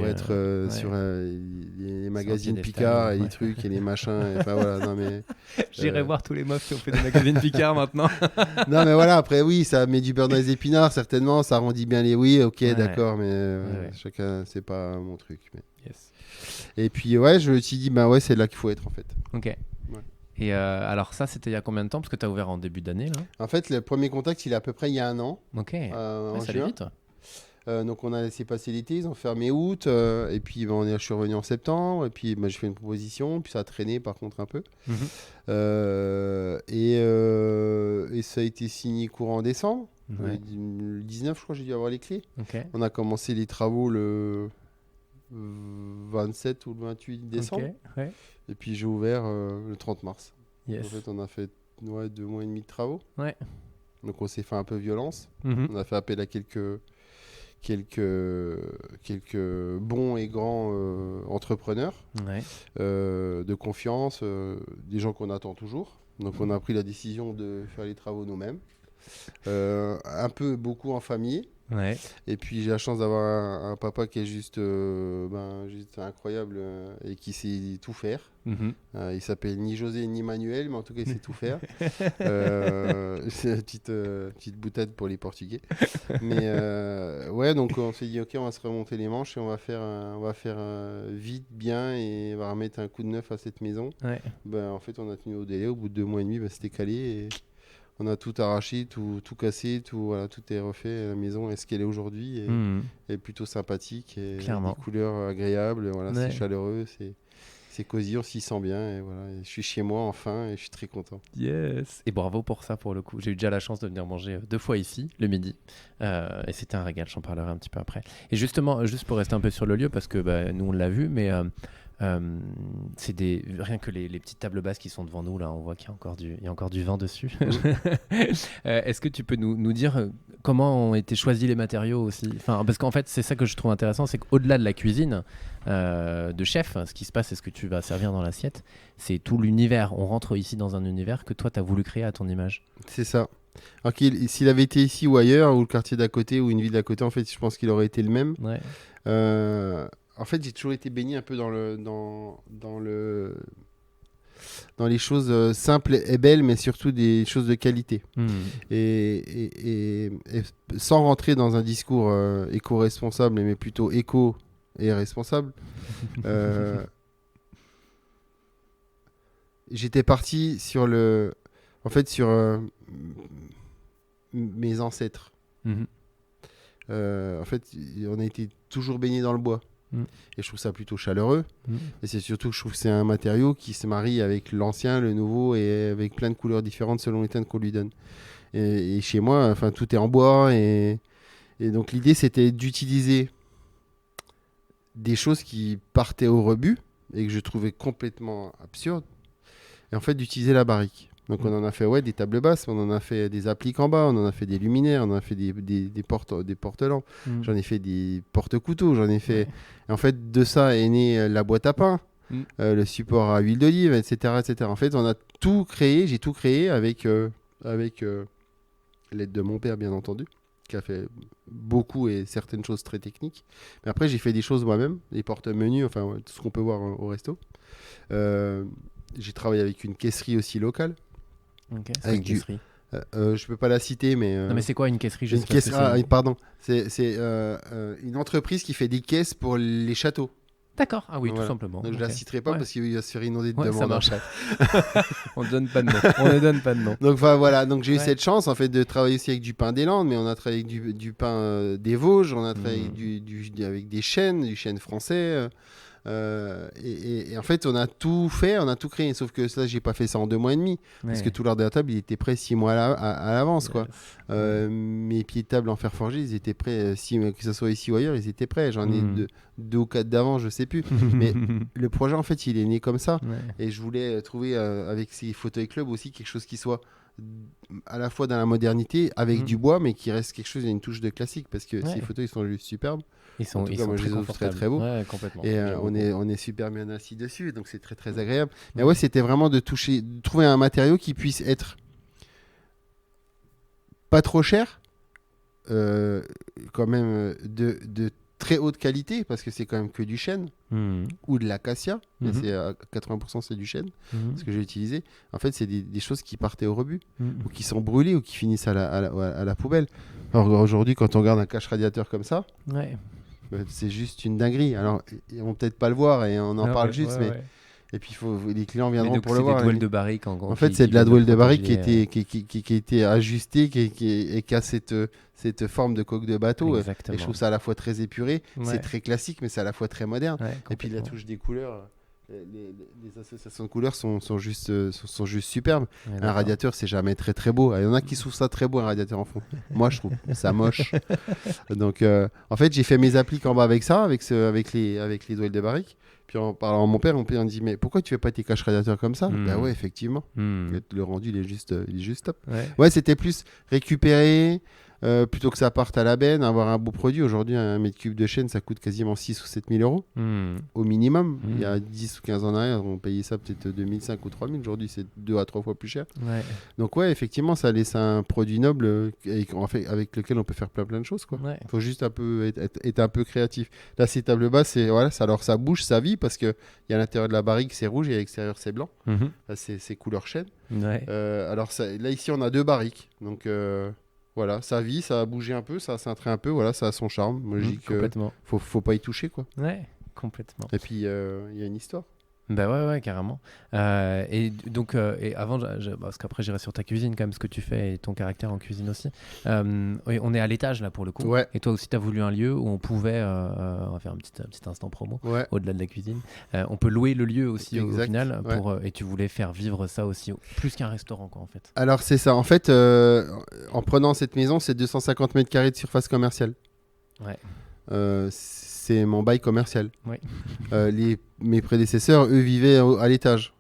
sur les magazines
piédestal,
Picard et les trucs et les machins. Enfin voilà, non mais.
J'irai voir tous les meufs qui ont fait des magazines Picard maintenant.
Non mais voilà, après oui, ça met du beurre dans les épinards, certainement, ça rendit bien les oui, ok, d'accord, mais chacun, c'est pas mon truc. Mais...
Yes.
Et puis ouais, je me suis dit, bah ouais, c'est là qu'il faut être en fait.
Ok. Et alors ça, c'était il y a combien de temps? Parce que tu as ouvert en début d'année là.
En fait, le premier contact, il est à peu près il y a 1 an.
Ok.
En
Ça allait
juin.
vite.
Donc on a laissé passer l'été, ils ont fermé août, et puis je suis revenu en septembre, et puis j'ai fait une proposition, puis ça a traîné par contre un peu.
Mhm.
Et ça a été signé courant décembre.
Ouais.
Le 19, je crois, j'ai dû avoir les clés.
Ok.
On a commencé les travaux le 27 ou le 28 décembre,
Ok. Ouais.
et puis j'ai ouvert le 30 mars.
Yes.
En fait, on a fait 2 mois et demi de travaux.
Ouais.
Donc on s'est fait un peu violence.
Mhm.
On a fait appel à quelques bons et grands entrepreneurs
Ouais.
de confiance, des gens qu'on attend toujours. Donc on a pris la décision de faire les travaux nous-mêmes, beaucoup en famille.
Ouais.
Et puis j'ai la chance d'avoir un papa qui est juste incroyable et qui sait tout faire.
Mhm.
Il s'appelle ni José ni Manuel, mais en tout cas il sait tout faire. C'est une petite boutade pour les Portugais. Mais ouais, donc on s'est dit ok, on va se remonter les manches et on va faire vite, bien, et on va remettre un coup de neuf à cette maison.
Ouais.
En fait, on a tenu au délai. Au bout de 2 mois et demi, c'était calé et on a tout arraché, tout cassé, tout est refait. La maison est ce qu'elle est aujourd'hui et
Mhm.
elle est plutôt sympathique et
Clairement.
des couleurs agréables. Voilà,
Ouais.
c'est chaleureux, c'est cosy, on s'y sent bien et voilà. Et je suis chez moi enfin et je suis très content.
Yes. Et bravo pour ça, pour le coup. J'ai eu déjà la chance de venir manger 2 fois ici, le midi. Et c'était un régal, j'en parlerai un petit peu après. Et justement, juste pour rester un peu sur le lieu, parce que nous, on l'a vu, mais c'est rien que les petites tables basses qui sont devant nous, là, on voit qu'il y a encore du vin dessus. Est-ce que tu peux nous dire comment ont été choisis les matériaux aussi? Enfin, parce qu'en fait, c'est ça que je trouve intéressant, c'est qu'au-delà de la cuisine de chef, ce qui se passe et ce que tu vas servir dans l'assiette, c'est tout l'univers. On rentre ici dans un univers que toi, tu as voulu créer à ton image.
C'est ça. Alors s'il avait été ici ou ailleurs, ou le quartier d'à côté, ou une ville d'à côté, en fait, je pense qu'il aurait été le même.
Ouais.
En fait, j'ai toujours été baigné un peu dans les choses simples et belles, mais surtout des choses de qualité.
Mhm.
Et sans rentrer dans un discours éco-responsable, mais plutôt éco et responsable, j'étais parti sur mes ancêtres.
Mhm.
En fait, on a été toujours baigné dans le bois.
Mm.
Et je trouve ça plutôt chaleureux.
Mhm.
Et c'est surtout que je trouve que c'est un matériau qui se marie avec l'ancien, le nouveau, et avec plein de couleurs différentes selon les teintes qu'on lui donne. Et chez moi, enfin, tout est en bois. Et donc l'idée, c'était d'utiliser des choses qui partaient au rebut et que je trouvais complètement absurdes. Et en fait, d'utiliser la barrique. Donc on en a fait des tables basses, on en a fait des appliques en bas, on en a fait des luminaires, on en a fait des porte-lampes,
Mhm.
j'en ai fait des porte-couteaux, j'en ai fait...
Ouais.
Et en fait, de ça est née la boîte à pain,
Mm.
le support à huile d'olive, etc., etc. En fait, on a tout créé, j'ai tout créé avec l'aide de mon père, bien entendu, qui a fait beaucoup et certaines choses très techniques. Mais après, j'ai fait des choses moi-même, les porte-menus, enfin, tout ce qu'on peut voir au resto. J'ai travaillé avec une caisserie aussi locale.
Ok, c'est
Avec
une
du-
caisserie.
Je peux pas la citer, mais...
Non, mais c'est quoi une caisserie
une
juste parce que
caisse... pardon. C'est une entreprise qui fait des caisses pour les châteaux.
D'accord, ah oui,
Voilà.
tout simplement.
Donc je la
Ok.
citerai pas
Ouais.
parce qu'il va se faire inonder de
Ouais, ça
demandes
marche.
après.
On ne donne pas de nom. On ne donne pas de nom.
Donc voilà, donc j'ai eu
Ouais.
cette chance en fait de travailler aussi avec du pain des Landes, mais on a travaillé avec du pain des Vosges, on a travaillé avec du chêne français. Et en fait, on a tout fait, on a tout créé. Sauf que ça, j'ai pas fait ça en 2 mois et demi. Parce
Ouais.
que tout l'ordre de la table, il était prêt 6 mois à l'avance, quoi.
Yes.
Mes pieds de table en fer forgé, ils étaient prêts, que ce soit ici ou ailleurs, ils étaient prêts. J'en ai deux ou 4 d'avant, je sais plus. Mais le projet, en fait, il est né comme ça.
Ouais.
Et je voulais trouver avec ces fauteuils club aussi quelque chose qui soit à la fois dans la modernité, avec du bois, mais qui reste quelque chose, il y a une touche de classique. Parce que ces fauteuils sont juste superbes.
Ils sont,
En tout
ils
cas,
sont
moi, je
très
les trouve très,
confortables.
très beaux.
Ouais, complètement.
Et
J'aime beaucoup.
on est super bien assis dessus, donc c'est très très agréable. Mais ouais, c'était vraiment de trouver un matériau qui puisse être pas trop cher, quand même de très haute qualité, parce que c'est quand même que du chêne
Mhm.
ou de l'acacia, mais
Mhm.
c'est à 80% c'est du chêne,
Mhm.
ce que j'ai utilisé. En fait, c'est des choses qui partaient au rebut,
Mhm.
ou qui sont brûlées, ou qui finissent à la poubelle. Alors aujourd'hui, quand on regarde un cache-radiateur comme ça,
Ouais.
c'est juste une dinguerie. Alors, ils vont peut-être pas le voir et on en
Ah
parle
ouais,
juste,
ouais,
mais
ouais.
Et puis les clients viendront
donc,
pour le voir.
C'est des douelles de barrique
en fait, c'est de la douelle de barrique qui a été ajustée et qui a cette forme de coque de bateau.
Exactement.
Et je trouve ça à la fois très épuré,
Ouais.
c'est très classique, mais c'est à la fois très moderne.
Ouais,
et puis la
complètement.
touche des couleurs, les associations de couleurs sont juste superbes.
Ouais,
Un
d'accord.
radiateur, c'est jamais très très beau. Il y en a qui trouvent ça très beau, un radiateur en fond. Moi, je trouve ça moche. Donc, en fait, j'ai fait mes appliques en bas avec ça, avec les douelles de barrique. Puis en parlant à mon père me dit mais pourquoi tu fais pas tes caches radiateurs comme ça? Bah ouais, effectivement. Le rendu il est juste top. Ouais, c'était plus récupérer plutôt que ça parte à la benne, avoir un beau produit. Aujourd'hui, un mètre cube de chaîne, ça coûte quasiment 6 ou 7 000 euros au minimum. Il y a 10 ou 15 ans en arrière, on payait ça peut-être 2005 ou 3000. Aujourd'hui, c'est 2 à 3 fois plus cher.
Ouais.
Donc ouais, effectivement, ça laisse un produit noble avec lequel on peut faire plein de choses. Il faut juste être un peu créatif. Là, ces tables basses, alors ça bouge, ça vit parce qu'il y a à l'intérieur de la barrique, c'est rouge et à l'extérieur, c'est blanc. Là, c'est couleur chêne.
Ouais.
Alors là, ici, on a 2 barriques. Donc voilà, ça vit, ça a bougé un peu, ça a cintré un peu. Voilà, ça a son charme. Moi, je dis que faut pas y toucher, quoi.
Ouais, complètement.
Et puis, il y a une histoire.
Bah ouais, carrément. Et donc, et avant, parce qu'après j'irai sur ta cuisine quand même, ce que tu fais et ton caractère en cuisine aussi. Oui, on est à l'étage là pour le coup.
Ouais.
Et toi aussi, tu as voulu un lieu où on pouvait, on va faire un petit instant promo, au-delà de la cuisine. On peut louer le lieu aussi au final, et tu voulais faire vivre ça aussi, plus qu'un restaurant quoi en fait.
Alors c'est ça, en fait, en prenant cette maison, c'est 250 mètres carrés de surface commerciale.
Ouais.
C'est mon bail commercial.
Oui.
Mes prédécesseurs, eux, vivaient à l'étage.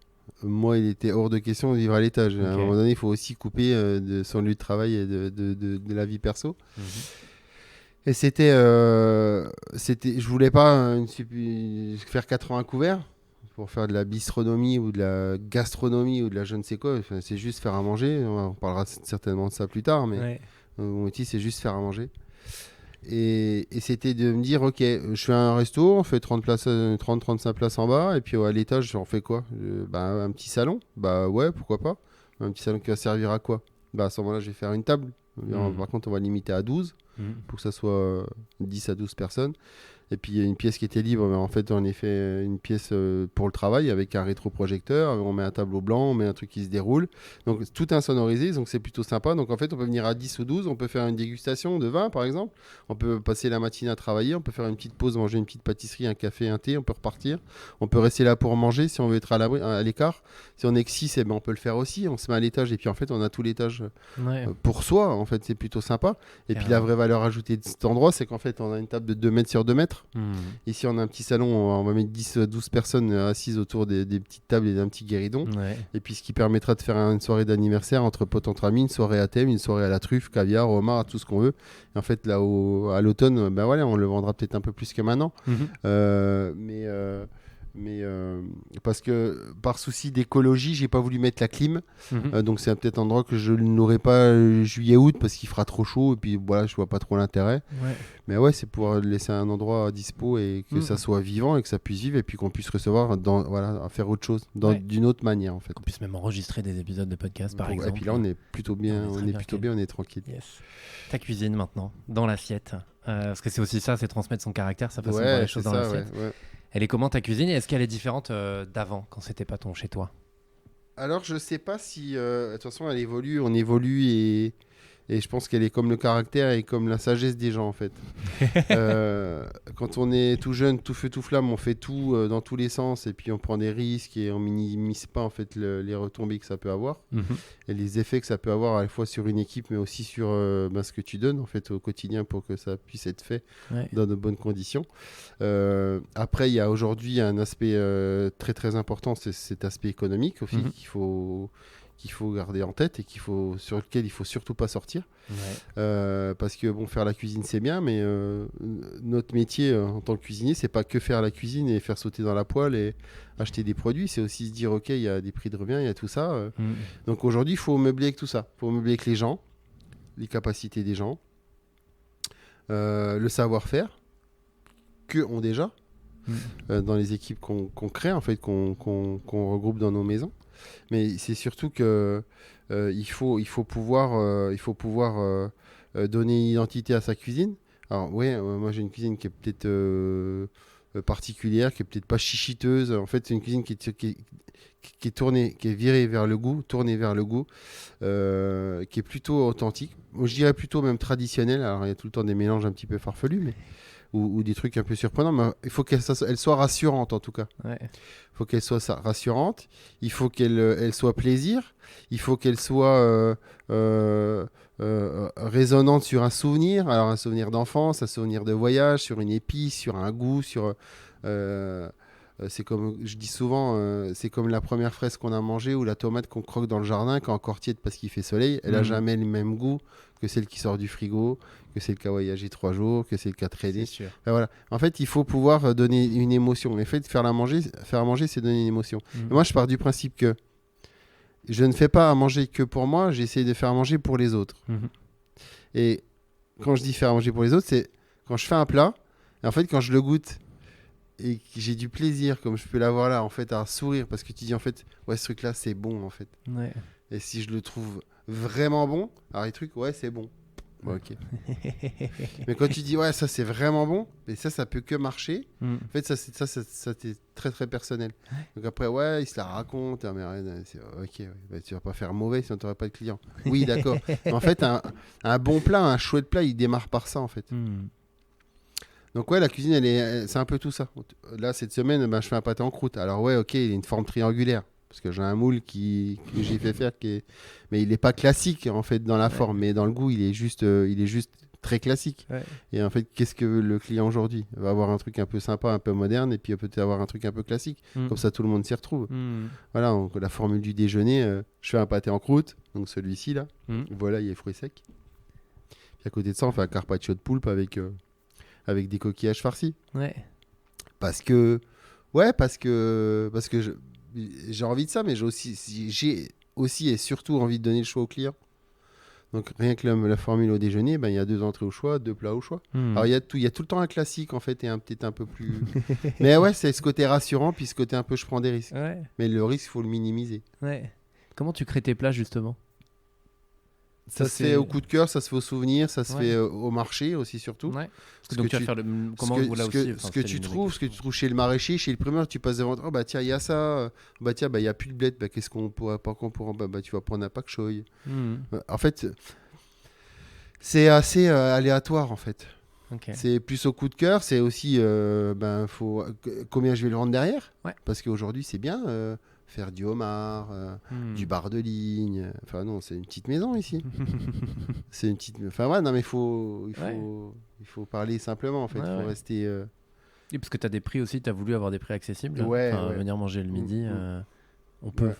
Moi, il était hors de question de vivre à l'étage. À un moment donné, il faut aussi couper de son lieu de travail et de la vie perso. Et je voulais pas faire 80 couverts pour faire de la bistronomie ou de la gastronomie ou de la je ne sais quoi. Enfin, c'est juste faire à manger. On parlera certainement de ça plus tard, mais mon métier, c'est juste faire à manger. Et c'était de me dire, ok, je fais un resto, on fait 30-35 places en bas, et puis à l'étage, on fait quoi? Un petit salon? Bah ouais, pourquoi pas? Un petit salon qui va servir à quoi? À ce moment-là, je vais faire une table. Par contre, on va limiter à 12 pour que ça soit 10 à 12 personnes. Et puis il y a une pièce qui était libre, mais en fait on a fait une pièce pour le travail avec un rétroprojecteur, on met un tableau blanc, on met un truc qui se déroule. Donc tout est insonorisé, donc c'est plutôt sympa. Donc en fait on peut venir à 10 ou 12, on peut faire une dégustation de vin par exemple, on peut passer la matinée à travailler, on peut faire une petite pause, manger une petite pâtisserie, un café, un thé, on peut repartir. On peut rester là pour manger si on veut être à l'écart. Si on est que 6, on peut le faire aussi, on se met à l'étage et puis en fait on a tout l'étage pour soi, en fait c'est plutôt sympa. Et puis la vraie valeur ajoutée de cet endroit, c'est qu'en fait on a une table de 2 mètres sur 2 mètres. Ici on a un petit salon, on va mettre 10-12 personnes assises autour des petites tables et d'un petit guéridon. Et puis ce qui permettra de faire une soirée d'anniversaire entre potes, entre amis, une soirée à thème, une soirée à la truffe, caviar, homard, tout ce qu'on veut. Et en fait là à l'automne, on le vendra peut-être un peu plus que maintenant. Mais parce que par souci d'écologie, j'ai pas voulu mettre la clim. Donc c'est peut-être un endroit que je n'aurai pas juillet-août parce qu'il fera trop chaud et puis voilà, je vois pas trop l'intérêt. Mais ouais, c'est pour laisser un endroit à dispo et que ça soit vivant et que ça puisse vivre et puis qu'on puisse recevoir à faire autre chose d'une autre manière en fait.
Qu'on puisse même enregistrer des épisodes de podcast par exemple.
Et puis là on est plutôt bien, on est tranquille.
Yes. Ta cuisine maintenant, dans l'assiette. Parce que c'est aussi ça, c'est transmettre son caractère, sa façon de voir les choses dans l'assiette. Elle est comment ta cuisine et est-ce qu'elle est différente d'avant, quand c'était pas ton chez toi?
Alors je sais pas si... de toute façon elle évolue, on évolue et je pense qu'elle est comme le caractère et comme la sagesse des gens en fait. Quand on est tout jeune, tout feu, tout flamme, on fait tout dans tous les sens et puis on prend des risques et on minimise pas en fait les retombées que ça peut avoir et les effets que ça peut avoir à la fois sur une équipe mais aussi sur ce que tu donnes en fait au quotidien pour que ça puisse être fait dans de bonnes conditions. Après il y a aujourd'hui un aspect très très important, c'est cet aspect économique aussi qu'il faut garder en tête et sur lequel il faut surtout pas sortir parce que faire la cuisine c'est bien mais notre métier en tant que cuisinier c'est pas que faire la cuisine et faire sauter dans la poêle et acheter des produits, c'est aussi se dire ok il y a des prix de revient, il y a tout ça donc aujourd'hui il faut meubler avec tout ça, il faut meubler avec les gens, les capacités des gens, le savoir-faire que ont déjà dans les équipes qu'on crée en fait, qu'on regroupe dans nos maisons. Mais c'est surtout que il faut pouvoir donner une identité à sa cuisine. Alors moi j'ai une cuisine qui est peut-être particulière, qui est peut-être pas chichiteuse. En fait, c'est une cuisine qui est tournée, qui est virée vers le goût, tournée vers le goût, qui est plutôt authentique. Moi, je dirais plutôt même traditionnelle. Alors, il y a tout le temps des mélanges un petit peu farfelus, mais ou des trucs un peu surprenants. Mais il faut qu'elle soit rassurante, en tout cas.
Ouais.
Il faut qu'elle soit rassurante. Il faut qu'elle soit plaisir. Il faut qu'elle soit résonante sur un souvenir. Alors, un souvenir d'enfance, un souvenir de voyage, sur une épice, sur un goût, c'est comme je dis souvent, c'est comme la première fraise qu'on a mangée ou la tomate qu'on croque dans le jardin quand encore tiède parce qu'il fait soleil. Elle n'a jamais le même goût que celle qui sort du frigo, que celle qui a voyagé 3 jours, que celle qui a traîné. Voilà. En fait, il faut pouvoir donner une émotion. En fait, faire manger, c'est donner une émotion. Et moi, je pars du principe que je ne fais pas à manger que pour moi, j'essaie de faire manger pour les autres. Et quand je dis faire manger pour les autres, c'est quand je fais un plat, et en fait, quand je le goûte, et que j'ai du plaisir, comme je peux l'avoir là, en fait, à sourire, parce que tu dis, en fait, ouais, ce truc-là, c'est bon, en fait.
Ouais.
Et si je le trouve vraiment bon, alors les trucs, ouais, c'est bon. Bon, ok. Mais quand tu dis, ouais, ça, c'est vraiment bon, mais ça peut que marcher. En fait, ça c'est très, très personnel. Donc après, ouais, il se la raconte. Ah, mais ok, ouais, bah, tu vas pas faire mauvais sinon tu n'auras pas de clients. Oui, d'accord. Mais en fait, un bon plat, un chouette plat, il démarre par ça, en fait. Donc ouais, la cuisine, c'est un peu tout ça. Là, cette semaine, je fais un pâté en croûte. Alors ouais, ok, il a une forme triangulaire. Parce que j'ai un moule que j'ai fait faire, mais il n'est pas classique en fait dans la forme, mais dans le goût, il est juste très classique. Ouais. Et en fait, qu'est-ce que veut le client aujourd'hui ? Il va avoir un truc un peu sympa, un peu moderne, et puis peut-être avoir un truc un peu classique. Comme ça, tout le monde s'y retrouve. Voilà, donc la formule du déjeuner, je fais un pâté en croûte, donc celui-ci là. Voilà, il y a les fruits secs. Puis à côté de ça, on fait un carpaccio de poulpe avec des coquillages farcis. Ouais. Parce que j'ai envie de ça, mais j'ai aussi et surtout envie de donner le choix au client. Donc rien que la formule au déjeuner, il y a 2 entrées au choix, 2 plats au choix. Alors il y a tout le temps un classique en fait et peut-être un peu plus. Mais ouais, c'est ce côté rassurant puis ce côté un peu je prends des risques. Ouais. Mais le risque, il faut le minimiser.
Ouais. Comment tu crées tes plats justement ?
Ça se fait au coup de cœur, ça se fait au souvenir, ça se fait au marché aussi surtout. Ouais.
Donc tu vas faire
ce que tu trouves chez le maraîcher, chez le primeur, tu passes devant, oh bah tiens il y a ça, bah tiens il y a plus de bled, bah qu'est-ce qu'on pourra pas bah tu vas prendre un pak choy. En fait, c'est assez aléatoire en fait. Okay. C'est plus au coup de cœur, c'est aussi combien je vais le vendre derrière, parce qu'aujourd'hui c'est bien. Faire du homard, du bar de ligne. Enfin non, c'est une petite maison ici. C'est une petite. Enfin ouais, non mais il faut parler simplement en fait. Il faut rester.
Et parce que tu as des prix aussi, tu as voulu avoir des prix accessibles. Venir manger le midi, on peut.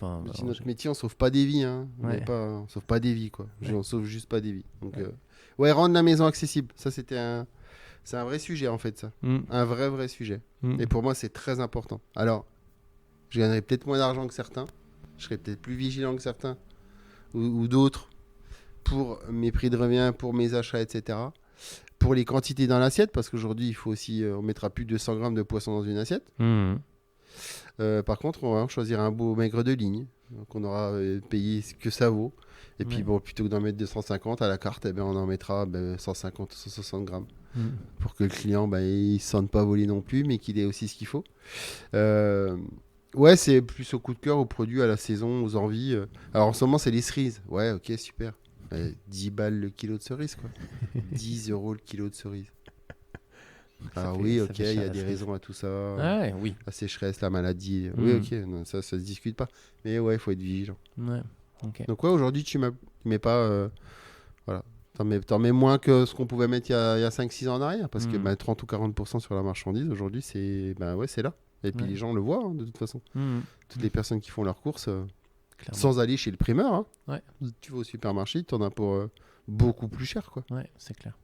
Notre métier, on sauve pas des vies. Hein. On sauve pas des vies quoi. On sauve juste pas des vies. Donc rendre la maison accessible. Ça c'est un vrai sujet en fait ça. Un vrai sujet. Et pour moi c'est très important. Alors. Je gagnerais peut-être moins d'argent que certains. Je serais peut-être plus vigilant que certains. Ou d'autres. Pour mes prix de revient, pour mes achats, etc. Pour les quantités dans l'assiette. Parce qu'aujourd'hui, il faut aussi... on mettra plus de 200 grammes de poisson dans une assiette. Par contre, on va choisir un beau maigre de ligne. Donc on aura payé ce que ça vaut. Et puis plutôt que d'en mettre 250 à la carte, on en mettra 150 ou 160 grammes. Pour que le client, il ne se sente pas volé non plus, mais qu'il ait aussi ce qu'il faut. Ouais, c'est plus au coup de cœur, aux produits, à la saison, aux envies. Alors en ce moment, c'est les cerises. Ouais, ok, super. 10 balles le kilo de cerises, quoi. 10 € le kilo de cerises. Alors oui, ok, il y a des raisons à tout ça.
Oui.
La sécheresse, la maladie. Oui, ok, non, ça se discute pas. Mais ouais, il faut être vigilant. Ouais, ok. Donc ouais, aujourd'hui, tu mets pas... voilà. T'en mets moins que ce qu'on pouvait mettre il y a 5-6 ans en arrière. Parce que 30 ou 40% sur la marchandise, aujourd'hui, c'est là. Et puis les gens le voient, de toute façon. Toutes les personnes qui font leurs courses, sans aller chez le primeur, tu vas au supermarché, tu en as pour beaucoup plus cher, quoi.
Ouais, c'est clair.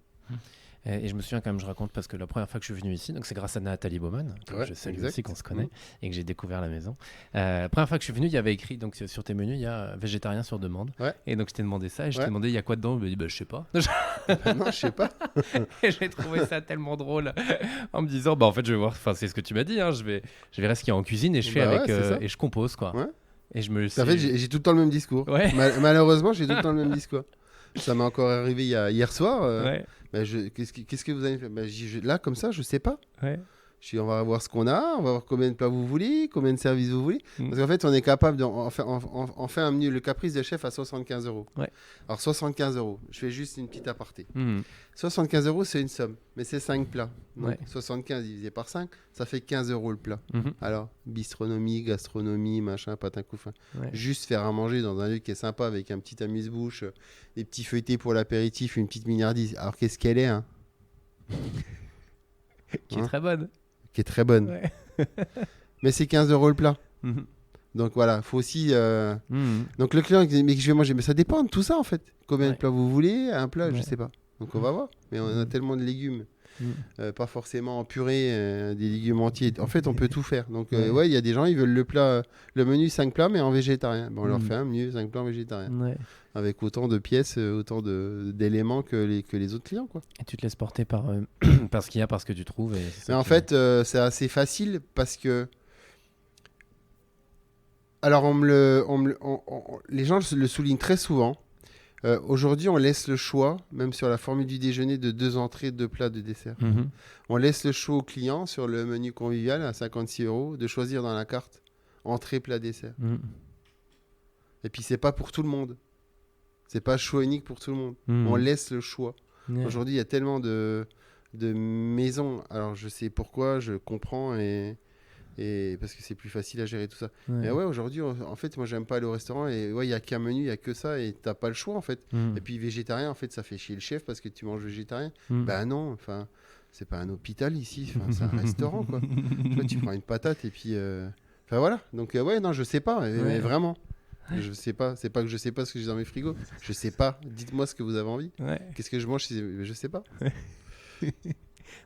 Et je me souviens quand même, je raconte, parce que la première fois que je suis venu ici, donc c'est grâce à Nathalie Baumann, je salue aussi qu'on se connaît, et que j'ai découvert la maison. La première fois que je suis venu, il y avait écrit, donc sur tes menus, il y a végétarien sur demande. Ouais. Et donc je t'ai demandé ça, et je t'ai demandé, il y a quoi dedans ? Il m'a dit, je sais pas.
Non, je sais pas.
Et j'ai trouvé ça tellement drôle, en me disant, en fait, je vais voir, c'est ce que tu m'as dit, je verrai ce qu'il y a en cuisine, et je fais avec, et je compose, quoi. Ouais. Et je me
En fait, j'ai tout le temps le même discours. Ouais. Malheureusement, j'ai tout le temps le même discours. Ça m'est encore arrivé hier soir. Qu'est-ce que vous avez fait ? Là, comme ça, je sais pas. Ouais. Je dis, on va voir ce qu'on a, on va voir combien de plats vous voulez, combien de services vous voulez.
Mm.
Parce qu'en fait, on est capable on fait un menu, le caprice de chef à 75 euros.
Ouais.
Alors 75 euros, je fais juste une petite aparté.
Mhm.
75 euros, c'est une somme, mais c'est 5 plats. Donc
Ouais.
75 divisé par 5, ça fait 15 euros le plat.
Mhm.
Alors, bistronomie, gastronomie, machin, patin couffin.
Ouais.
Juste faire à manger dans un lieu qui est sympa avec un petit amuse-bouche, des petits feuilletés pour l'apéritif, une petite mignardise. Alors qu'est-ce qu'elle est, hein
Qui est
Hein
très bonne.
Qui est très bonne.
Ouais.
Mais c'est 15 euros le plat.
Mhm.
Donc voilà, faut aussi.
Mhm.
Donc le client il dit, mais je vais manger, mais ça dépend de tout ça en fait. Combien
Ouais.
de plats vous voulez? Un plat, je
Ouais.
sais pas. Donc on va voir. Mais on a
Mhm.
tellement de légumes,
Mhm.
pas forcément en purée, des légumes entiers. En fait, on peut tout faire. Donc
Ouais.
ouais, il y a des gens, ils veulent le plat, le menu 5 plats, mais en végétarien. Bon, on leur
Mhm.
fait un menu 5 plats en végétarien,
Ouais.
avec autant de pièces, autant d'éléments que les autres clients, quoi.
Et tu te laisses porter par, par ce qu'il y a, par ce que tu trouves. Et c'est ça
Mais en
qui-
fait, c'est assez facile parce que. Alors, les gens le soulignent très souvent. Aujourd'hui, on laisse le choix, même sur la formule du déjeuner, de 2 entrées, 2 plats, 2 desserts.
Mhm.
On laisse le choix au client sur le menu convivial à 56 euros de choisir dans la carte entrée, plat, dessert.
Mhm.
Et puis, c'est pas pour tout le monde. C'est pas choix unique pour tout le monde.
Mhm.
On laisse le choix.
Ouais.
Aujourd'hui, il y a tellement de maisons. Alors, je sais pourquoi, je comprends et parce que c'est plus facile à gérer tout ça.
Ouais.
Mais ouais, aujourd'hui, en fait, moi, j'aime pas aller au restaurant et ouais, il y a qu'un menu, il y a que ça et t'as pas le choix en fait.
Mhm.
Et puis végétarien, en fait, ça fait chier le chef parce que tu manges végétarien.
Mhm.
Ben non, enfin, c'est pas un hôpital ici, enfin, c'est un restaurant quoi. Tu vois, tu prends une patate et puis, enfin voilà. Donc ouais, non, je sais pas, mais
Ouais.
vraiment, je sais pas. C'est pas que je sais pas ce que j'ai dans mes frigos. Je sais pas. Dites-moi ce que vous avez envie.
Ouais.
Qu'est-ce que je mange je sais pas.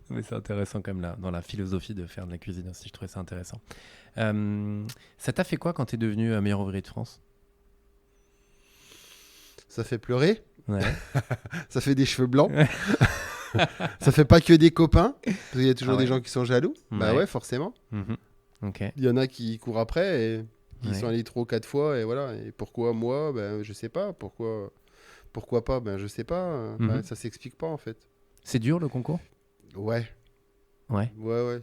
Mais c'est intéressant quand même là, dans la philosophie de faire de la cuisine aussi, je trouvais ça intéressant. Ça t'a fait quoi quand t'es devenu meilleur ouvrier de France?
Ça fait pleurer.
Ouais.
Ça fait des cheveux blancs.
Ouais.
Ça fait pas que des copains. Parce qu'il y a toujours
Ah ouais.
des gens qui sont jaloux. Bah
Ouais.
ouais, forcément.
Mhm. Ok.
Il y en a qui courent après et qui
Ouais.
sont allés 3 ou 4 fois. Et voilà. Et pourquoi moi? Ben, je sais pas. Pourquoi pas? Ben, je sais pas. Enfin,
Mhm.
ça s'explique pas en fait.
C'est dur le concours?
Ouais.
Ouais.
Ouais.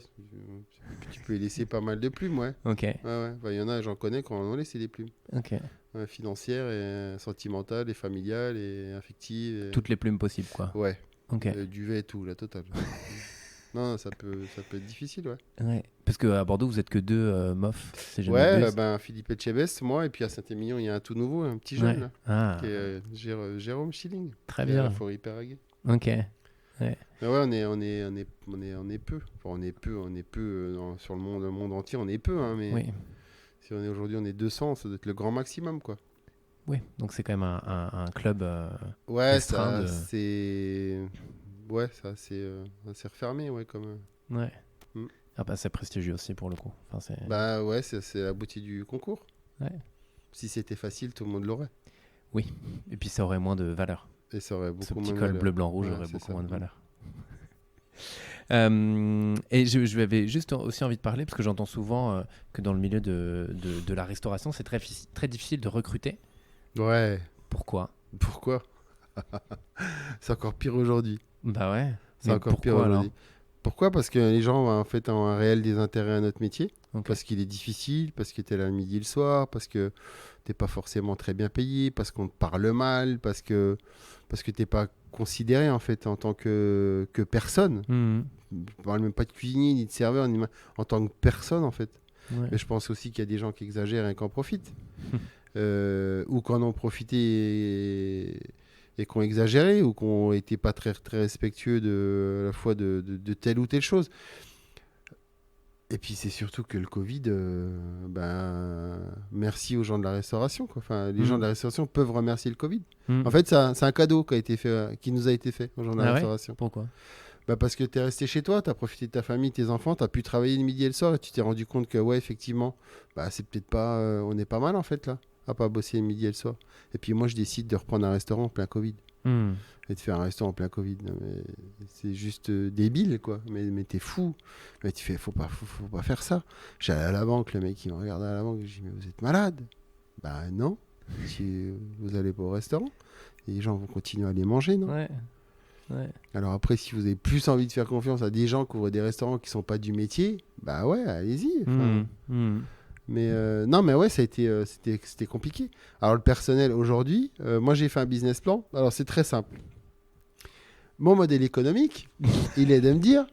Tu peux y laisser pas mal de plumes, ouais.
Ok.
Ouais. Bah, il y en a, j'en connais, qui en ont laissé des plumes.
Ok.
Financières, et sentimentales, et familiales, et affectives.
Toutes les plumes possibles quoi.
Ouais.
Ok.
Duvet et tout, la totale. Non, ça peut être difficile, ouais.
Ouais. Parce qu'à Bordeaux vous êtes que deux mofs, si je ne
Ouais,
m'abuse.
ben Philippe Etchebest, moi, et puis à Saint-Émilion, il y a un tout nouveau, un petit
Ouais.
jeune, là,
Ah.
qui est Jérôme Schilling,
Très
qui est à la
bien.
Forêt Hyperaguet.
Ok.
Mais ouais, on est peu. Enfin, on est peu sur le monde entier, on est peu, hein, mais
Oui.
si on est aujourd'hui, on est 200, ça doit être le grand maximum, quoi.
Oui. Donc c'est quand même un club.
Ouais,
Restreint
ça,
de-
c'est... Ouais, ça, c'est refermé, ouais, comme...
Ouais.
Mm.
Ah bah c'est prestigieux aussi pour le coup. Enfin, c'est...
Bah ouais, c'est la beauté du concours.
Ouais.
Si c'était facile, tout le monde l'aurait.
Et puis ça aurait moins de valeur.
Et ça aurait
Ce
beaucoup
petit
moins de
col
valeur.
bleu, blanc, rouge
Ouais,
aurait
c'est
beaucoup
ça.
moins de valeur. Et je avais juste aussi envie de parler, parce que j'entends souvent que dans le milieu de la restauration, c'est très difficile de recruter.
Ouais,
Pourquoi?
pourquoi? C'est encore pire aujourd'hui.
Bah ouais.
C'est
Mais
encore pire
pourquoi, alors?
aujourd'hui. Pourquoi? Parce que les gens en fait ont un réel désintérêt à notre métier,
Ok.
parce qu'il est difficile, parce que tu es là le midi et le soir, parce que t'es pas forcément très bien payé, parce qu'on te parle mal, parce que t'es pas considéré en fait en tant que personne.
Mhm.
Je parle même pas de cuisinier ni de serveur, en tant que personne en fait.
Ouais.
Mais je pense aussi qu'il y a des gens qui exagèrent et qui en profitent. Ou qui en ont profité et qui ont exagéré, ou qui ont été pas très, très respectueux à la fois de telle ou telle chose. Et puis c'est surtout que le Covid, merci aux gens de la restauration, quoi. Enfin, les gens de la restauration peuvent remercier le Covid.
Mhm.
En fait, c'est un cadeau qui a été fait, qui nous a été fait aux gens de la
Ah ouais
restauration.
Pourquoi?
Parce que tu es resté chez toi, tu as profité de ta famille, tes enfants, tu as pu travailler le midi et le soir et tu t'es rendu compte que, ouais, effectivement, c'est peut-être pas. On est pas mal en fait là, à pas bosser le midi et le soir. Et puis moi, je décide de reprendre un restaurant en plein Covid
Mhm.
et de faire un restaurant en plein Covid. Non, mais c'est juste débile quoi. Mais t'es fou. Mais tu fais, faut pas faire ça. J'allais à la banque, le mec il me regardait à la banque, je dis, mais vous êtes malade? Bah non, vous allez pas au restaurant. Et les gens vont continuer à aller manger, non?
Ouais. Ouais.
Alors après, si vous avez plus envie de faire confiance à des gens qui ouvrent des restaurants qui sont pas du métier, bah ouais, allez-y. Enfin, mais non, mais ouais, c'était compliqué. Alors le personnel aujourd'hui, moi j'ai fait un business plan. Alors c'est très simple. Mon modèle économique, il est de me dire,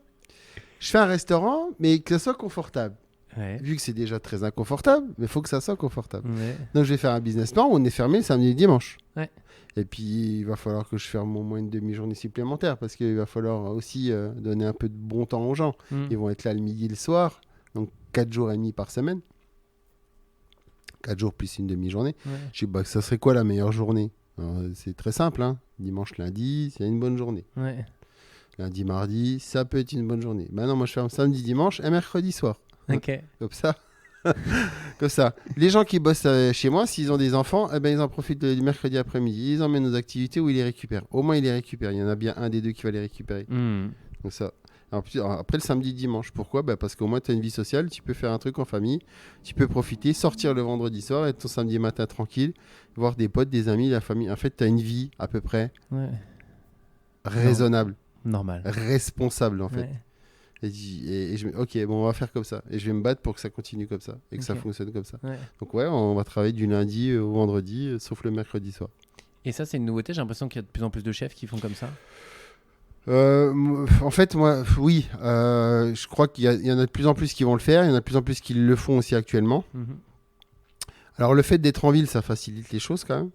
je fais un restaurant, mais que ça soit confortable.
Ouais.
Vu que c'est déjà très inconfortable, mais il faut que ça soit confortable.
Ouais.
Donc je vais faire un business plan où on est fermé samedi et dimanche.
Ouais.
Et puis il va falloir que je ferme au moins une demi-journée supplémentaire parce qu'il va falloir aussi donner un peu de bon temps aux gens. Ils vont être là le midi et le soir, donc 4 jours et demi par semaine. 4 jours plus une demi-journée.
Ouais.
Je dis, bah, ça serait quoi la meilleure journée? Alors, c'est très simple, hein. Dimanche, lundi, c'est une bonne journée.
Ouais.
Lundi, mardi, ça peut être une bonne journée. Maintenant, moi, je ferme samedi, dimanche et mercredi soir.
Ok.
Comme ça. Comme ça. Les gens qui bossent chez moi, s'ils ont des enfants, eh ben, ils en profitent du mercredi après-midi. Ils emmènent aux activités où ils les récupèrent. Au moins, ils les récupèrent. Il y en a bien un des deux qui va les récupérer. Donc ça. Après le samedi, dimanche. Pourquoi? Parce qu'au moins, tu as une vie sociale. Tu peux faire un truc en famille. Tu peux profiter, sortir le vendredi soir, être ton samedi matin tranquille, voir des potes, des amis, la famille. En fait, tu as une vie à peu près raisonnable.
Normal.
Responsable, en fait.
Ouais.
Et je me dis, ok, bon, on va faire comme ça. Et je vais me battre pour que ça continue comme ça. Et que ça fonctionne comme ça.
Ouais.
Donc ouais, on va travailler du lundi au vendredi, sauf le mercredi soir.
Et ça, c'est une nouveauté. J'ai l'impression qu'il y a de plus en plus de chefs qui font comme ça.
En fait, moi, oui. Je crois qu'il y en a de plus en plus qui vont le faire. Il y en a de plus en plus qui le font aussi actuellement. Alors le fait d'être en ville, ça facilite les choses quand même.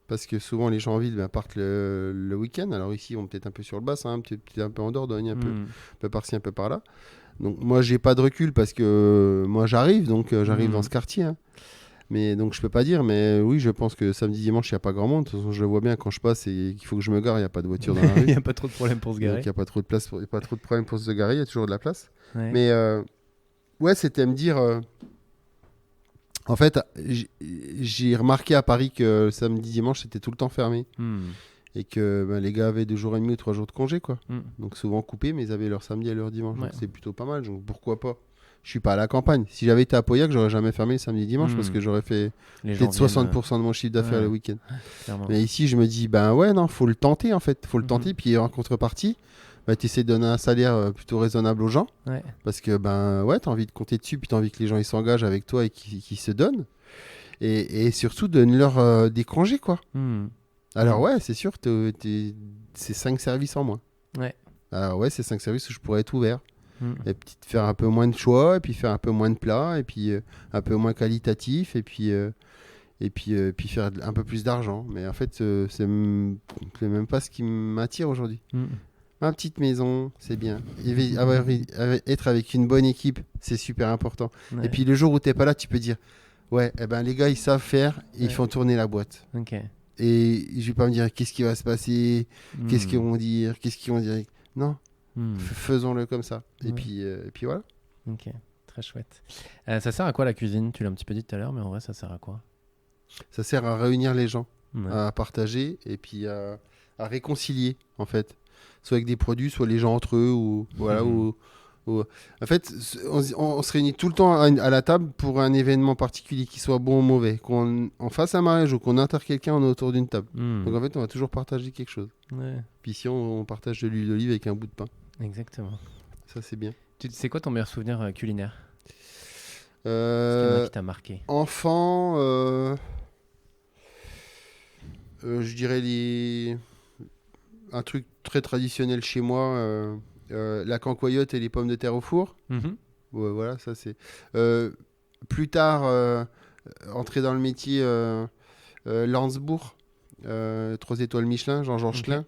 Parce que souvent les gens en ville partent le week-end. Alors ici, on est peut-être un peu sur le bassin, peut-être un peu en Dordogne, un peu par-ci, un peu par-là. Donc moi, j'ai pas de recul parce que moi, j'arrive. Donc j'arrive dans ce quartier. Hein. Mais donc je peux pas dire. Mais oui, je pense que samedi, dimanche, il n'y a pas grand monde. De toute façon, je le vois bien quand je passe et qu'il faut que je me gare. Il n'y a pas de voiture dans la rue.
Il n'y a pas trop de problème pour se garer.
Donc il n'y a pas trop de place, pas trop de problème pour se garer. Il y a toujours de la place.
Ouais.
Mais ouais, c'était me dire... En fait, j'ai remarqué à Paris que samedi, dimanche, c'était tout le temps fermé. Et que les gars avaient 2 jours et demi ou 3 jours de congé, quoi. Donc souvent coupés, mais ils avaient leur samedi et leur dimanche.
Ouais.
Donc c'est plutôt pas mal. Donc pourquoi pas? Je suis pas à la campagne. Si j'avais été à Pauillac, j'aurais jamais fermé le samedi dimanche parce que j'aurais fait peut-être 60% de mon chiffre d'affaires le week-end.
Clairement.
Mais ici, je me dis, ben ouais, non, faut le tenter en fait. Faut le tenter. Puis en contrepartie, tu essaies de donner un salaire plutôt raisonnable aux gens. Ouais. Parce que ouais, tu as envie de compter dessus, puis tu as envie que les gens ils s'engagent avec toi et qu'ils se donnent. Et surtout, donne-leur des congés, quoi. Alors ouais, c'est sûr, c'est 5 services en moins. Ouais. Alors ouais, c'est 5 services où je pourrais être ouvert. Et puis faire un peu moins de choix, et puis faire un peu moins de plats, et puis un peu moins qualitatif, et puis faire un peu plus d'argent. Mais en fait, c'est même pas ce qui m'attire aujourd'hui. Ma petite maison, c'est bien. Être avec une bonne équipe, c'est super important. Ouais. Et puis le jour où t'es pas là, tu peux dire, ouais, les gars, ils savent faire, et ils font tourner la boîte. Okay. Et je vais pas me dire, qu'est-ce qui va se passer, qu'est-ce qu'ils vont dire, Non. Faisons-le comme ça. Ouais. Et puis voilà.
Ok, très chouette. Ça sert à quoi la cuisine? Tu l'as un petit peu dit tout à l'heure, mais en vrai, ça sert à quoi?
Ça sert à réunir les gens, à partager et puis à réconcilier, en fait. Soit avec des produits, soit les gens entre eux. Ou, voilà, en fait, on se réunit tout le temps à la table pour un événement particulier, qui soit bon ou mauvais. Qu'on fasse un mariage ou qu'on inter quelqu'un, on est autour d'une table. Donc en fait, on va toujours partager quelque chose. Ouais. Puis ici, on partage de l'huile d'olive avec un bout de pain.
Exactement.
Ça, c'est bien.
C'est quoi ton meilleur souvenir culinaire? Est-ce qu'il y en a qui t'a marqué?
Enfant, je dirais un truc très traditionnel chez moi, la cancoyote et les pommes de terre au four. Ouais, voilà, ça c'est... plus tard, entrer dans le métier Landsbourg, 3 étoiles Michelin, Jean-Georges Klein,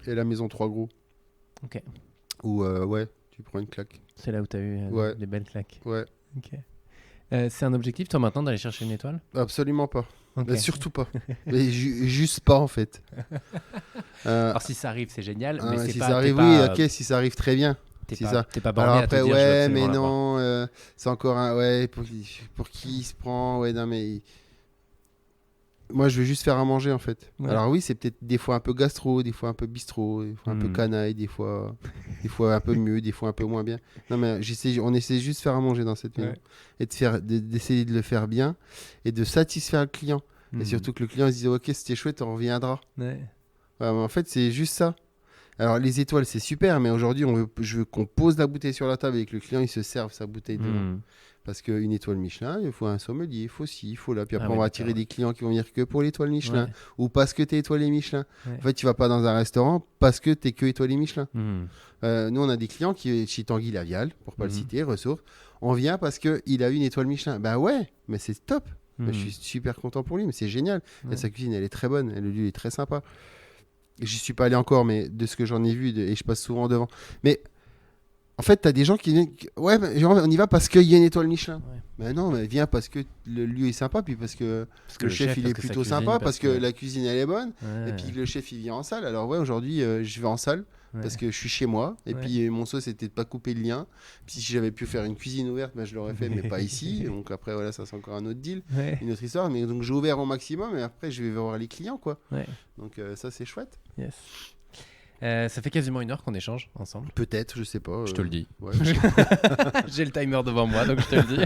et la maison 3 Gros. Ok. Où, ouais, tu prends une claque.
C'est là où tu as eu des belles claques.
Ouais.
Ok. C'est un objectif, toi, maintenant, d'aller chercher une étoile?
Absolument pas. Okay. Surtout pas. Mais juste pas, en fait.
Alors, si ça arrive, c'est génial. Mais c'est
si
pas,
ça arrive,
oui,
ok, si ça arrive, très bien.
T'es pas borné
alors après,
à te dire,
ouais, mais non, c'est encore un... Ouais, pour qui il se prend? Ouais, non, mais... Moi, je veux juste faire à manger, en fait. Ouais. Alors oui, c'est peut-être des fois un peu gastro, des fois un peu bistrot, des fois un peu canaille, des fois un peu mieux, des fois un peu moins bien. Non, mais on essaie juste de faire à manger dans cette maison. Et d'essayer de le faire bien et de satisfaire le client. Et surtout que le client se dise, ok, c'était chouette, on reviendra. Ouais. Ouais, mais en fait, c'est juste ça. Alors, les étoiles, c'est super, mais aujourd'hui, je veux qu'on pose la bouteille sur la table et que le client, il se serve sa bouteille devant. Parce qu'une étoile Michelin, il faut un sommelier, il faut ci, il faut là. Puis après, on va attirer des clients qui vont venir que pour l'étoile Michelin ou parce que tu es étoilé Michelin. En fait, tu vas pas dans un restaurant parce que tu es que étoilé Michelin. Nous, on a des clients qui, chez Tanguy Lavial, pour pas le citer, ressources, on vient parce qu'il a eu une étoile Michelin. Bah ouais, mais c'est top. Je suis super content pour lui, mais c'est génial. Et sa cuisine, elle est très bonne, le lieu est très sympa. J'y suis pas allé encore, mais de ce que j'en ai vu, et je passe souvent devant. Mais en fait, tu as des gens qui viennent. Ouais, on y va parce qu'il y a une étoile Michelin. Mais non, mais viens parce que le lieu est sympa, puis parce que le chef il est plutôt sympa, parce que la cuisine elle est bonne, et puis le chef il vient en salle. Alors, ouais, aujourd'hui, je vais en salle parce que je suis chez moi, et puis mon souhait c'était de pas couper le lien. Puis si j'avais pu faire une cuisine ouverte, je l'aurais fait, mais pas ici. Donc après, voilà, ça c'est encore un autre deal, une autre histoire. Mais donc j'ai ouvert au maximum, et après, je vais voir les clients, quoi. Donc ça, c'est chouette.
Yes. Ça fait quasiment 1 heure qu'on écéchange ensemble.
Peut-être, je sais pas.
Je te le dis.
Ouais.
J'ai le timer devant moi, donc je te le dis.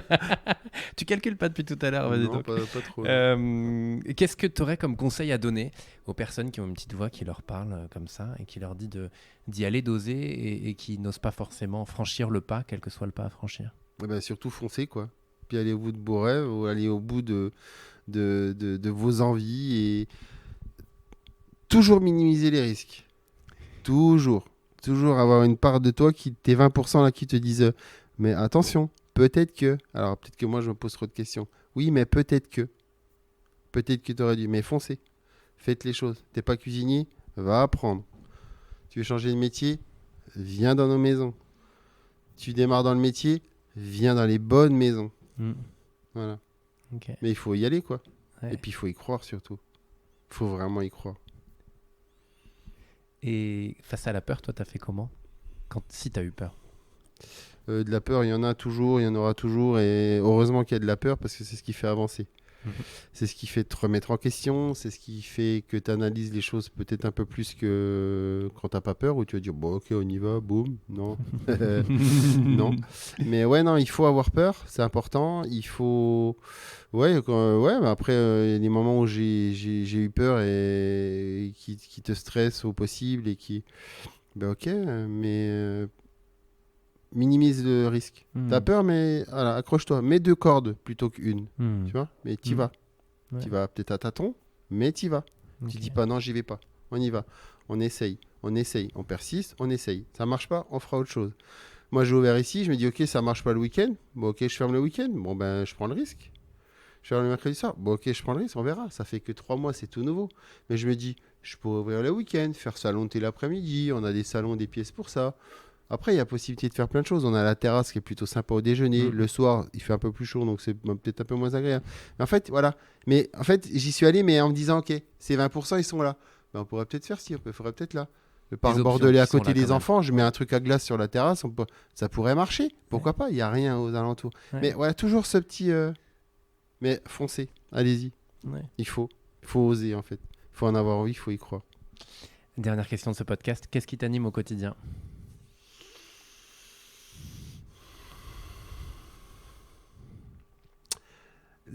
Tu calcules pas depuis tout à l'heure, vas-y.
Non,
donc.
pas trop.
Qu'est-ce que tu aurais comme conseil à donner aux personnes qui ont une petite voix qui leur parle comme ça et qui leur dit d'y aller, d'oser et qui n'osent pas forcément franchir le pas, quel que soit le pas à franchir?
Surtout foncer, quoi. Puis aller au bout de vos rêves, ou aller au bout de vos envies, et toujours minimiser les risques. Toujours avoir une part de toi, tes 20% là qui te disent mais attention, peut-être que. Alors peut-être que moi je me pose trop de questions. Oui, mais peut-être que tu aurais dû. Mais foncez. Faites les choses. T'es pas cuisinier, va apprendre. Tu veux changer de métier, viens dans nos maisons. Tu démarres dans le métier, viens dans les bonnes maisons. Voilà.
Okay.
Mais il faut y aller, quoi.
Ouais.
Et puis il faut y croire surtout. Il faut vraiment y croire.
Et face à la peur, toi, t'as fait comment si t'as eu peur?
De la peur, il y en a toujours, il y en aura toujours. Et heureusement qu'il y a de la peur, parce que c'est ce qui fait avancer. C'est ce qui fait te remettre en question. C'est ce qui fait que tu analyses les choses peut-être un peu plus que quand t'as pas peur, où tu vas dire bon, ok, on y va, boum. Non. Non. Mais ouais, non, il faut avoir peur. C'est important. Il faut. Ouais, après, il y a des moments où j'ai eu peur et qui te stressent au possible et qui. Ben ok, mais minimise le risque. T'as peur, mais voilà, accroche-toi. Mets 2 cordes plutôt qu'une. Tu vois, mais t'y vas. Ouais. Tu vas peut-être à tâtons, mais t'y vas. Okay. Tu dis pas non, j'y vais pas. On y va. On essaye, on persiste, on essaye. Ça marche pas, on fera autre chose. Moi, j'ai ouvert ici, je me dis ok, ça marche pas le week-end. Bon, ok, je ferme le week-end. Bon, ben, je prends le risque. Je ferme le mercredi soir. Bon, ok, je prends le risque, on verra. Ça fait que 3 mois, c'est tout nouveau. Mais je me dis, je pourrais ouvrir le week-end, faire salon de thé l'après-midi. On a des salons, des pièces pour ça. Après, il y a possibilité de faire plein de choses. On a la terrasse qui est plutôt sympa au déjeuner. Le soir, il fait un peu plus chaud, donc c'est peut-être un peu moins agréable. Mais en fait, voilà. Mais en fait, j'y suis allé, mais en me disant, ok, ces 20%, ils sont là. Ben, on pourrait peut-être faire ci, on ferait peut-être là. Le parc bordelais à côté des enfants, je mets un truc à glace sur la terrasse, ça pourrait marcher. Pourquoi pas? Il n'y a rien aux alentours. Ouais. Mais voilà, toujours ce petit... Mais foncez, allez-y. Ouais. Il faut oser, en fait. Il faut en avoir envie, il faut y croire.
Dernière question de ce podcast. Qu'est-ce qui t'anime au quotidien?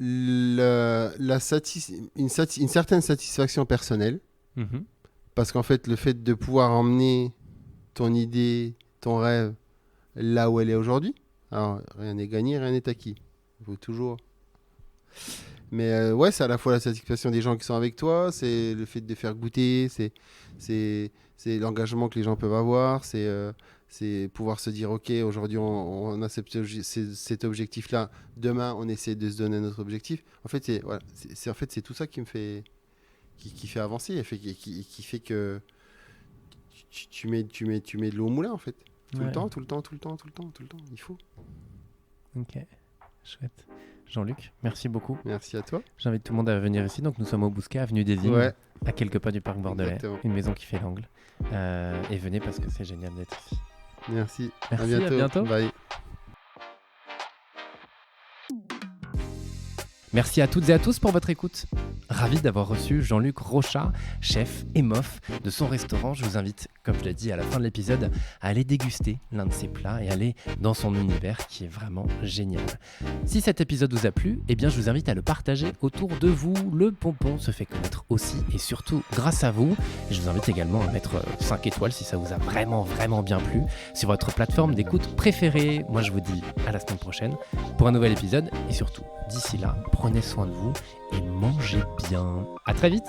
Une certaine satisfaction personnelle. Parce qu'en fait, le fait de pouvoir emmener ton idée, ton rêve, là où elle est aujourd'hui, alors rien n'est gagné, rien n'est acquis. Il faut toujours... Mais ouais, c'est à la fois la satisfaction des gens qui sont avec toi, c'est le fait de faire goûter, c'est l'engagement que les gens peuvent avoir, c'est pouvoir se dire ok, aujourd'hui on a cet objectif-là, demain on essaie de se donner notre objectif. En fait, c'est tout ça qui me fait... Qui fait avancer, qui fait que tu mets de l'eau au moulin, en fait. Tout le temps, il faut.
Ok, chouette. Jean-Luc, merci beaucoup.
Merci à toi.
J'invite tout le monde à venir ici. Donc nous sommes au Bouscat, avenue des Vignes, à quelques pas du parc bordelais. Exactement. Une maison qui fait l'angle. Et venez parce que c'est génial d'être ici.
Merci.
Merci, à bientôt.
Bye.
Merci à toutes et à tous pour votre écoute. ravi d'avoir reçu Jean-Luc Rochat, chef EMOF de son restaurant. Je vous invite, comme je l'ai dit à la fin de l'épisode, à aller déguster l'un de ses plats et aller dans son univers qui est vraiment génial. Si cet épisode vous a plu, eh bien je vous invite à le partager autour de vous. Le pompon se fait connaître aussi et surtout grâce à vous. Et je vous invite également à mettre 5 étoiles si ça vous a vraiment bien plu sur votre plateforme d'écoute préférée. Moi je vous dis à la semaine prochaine pour un nouvel épisode et surtout, d'ici là, prenez soin de vous et mangez bien. À très vite.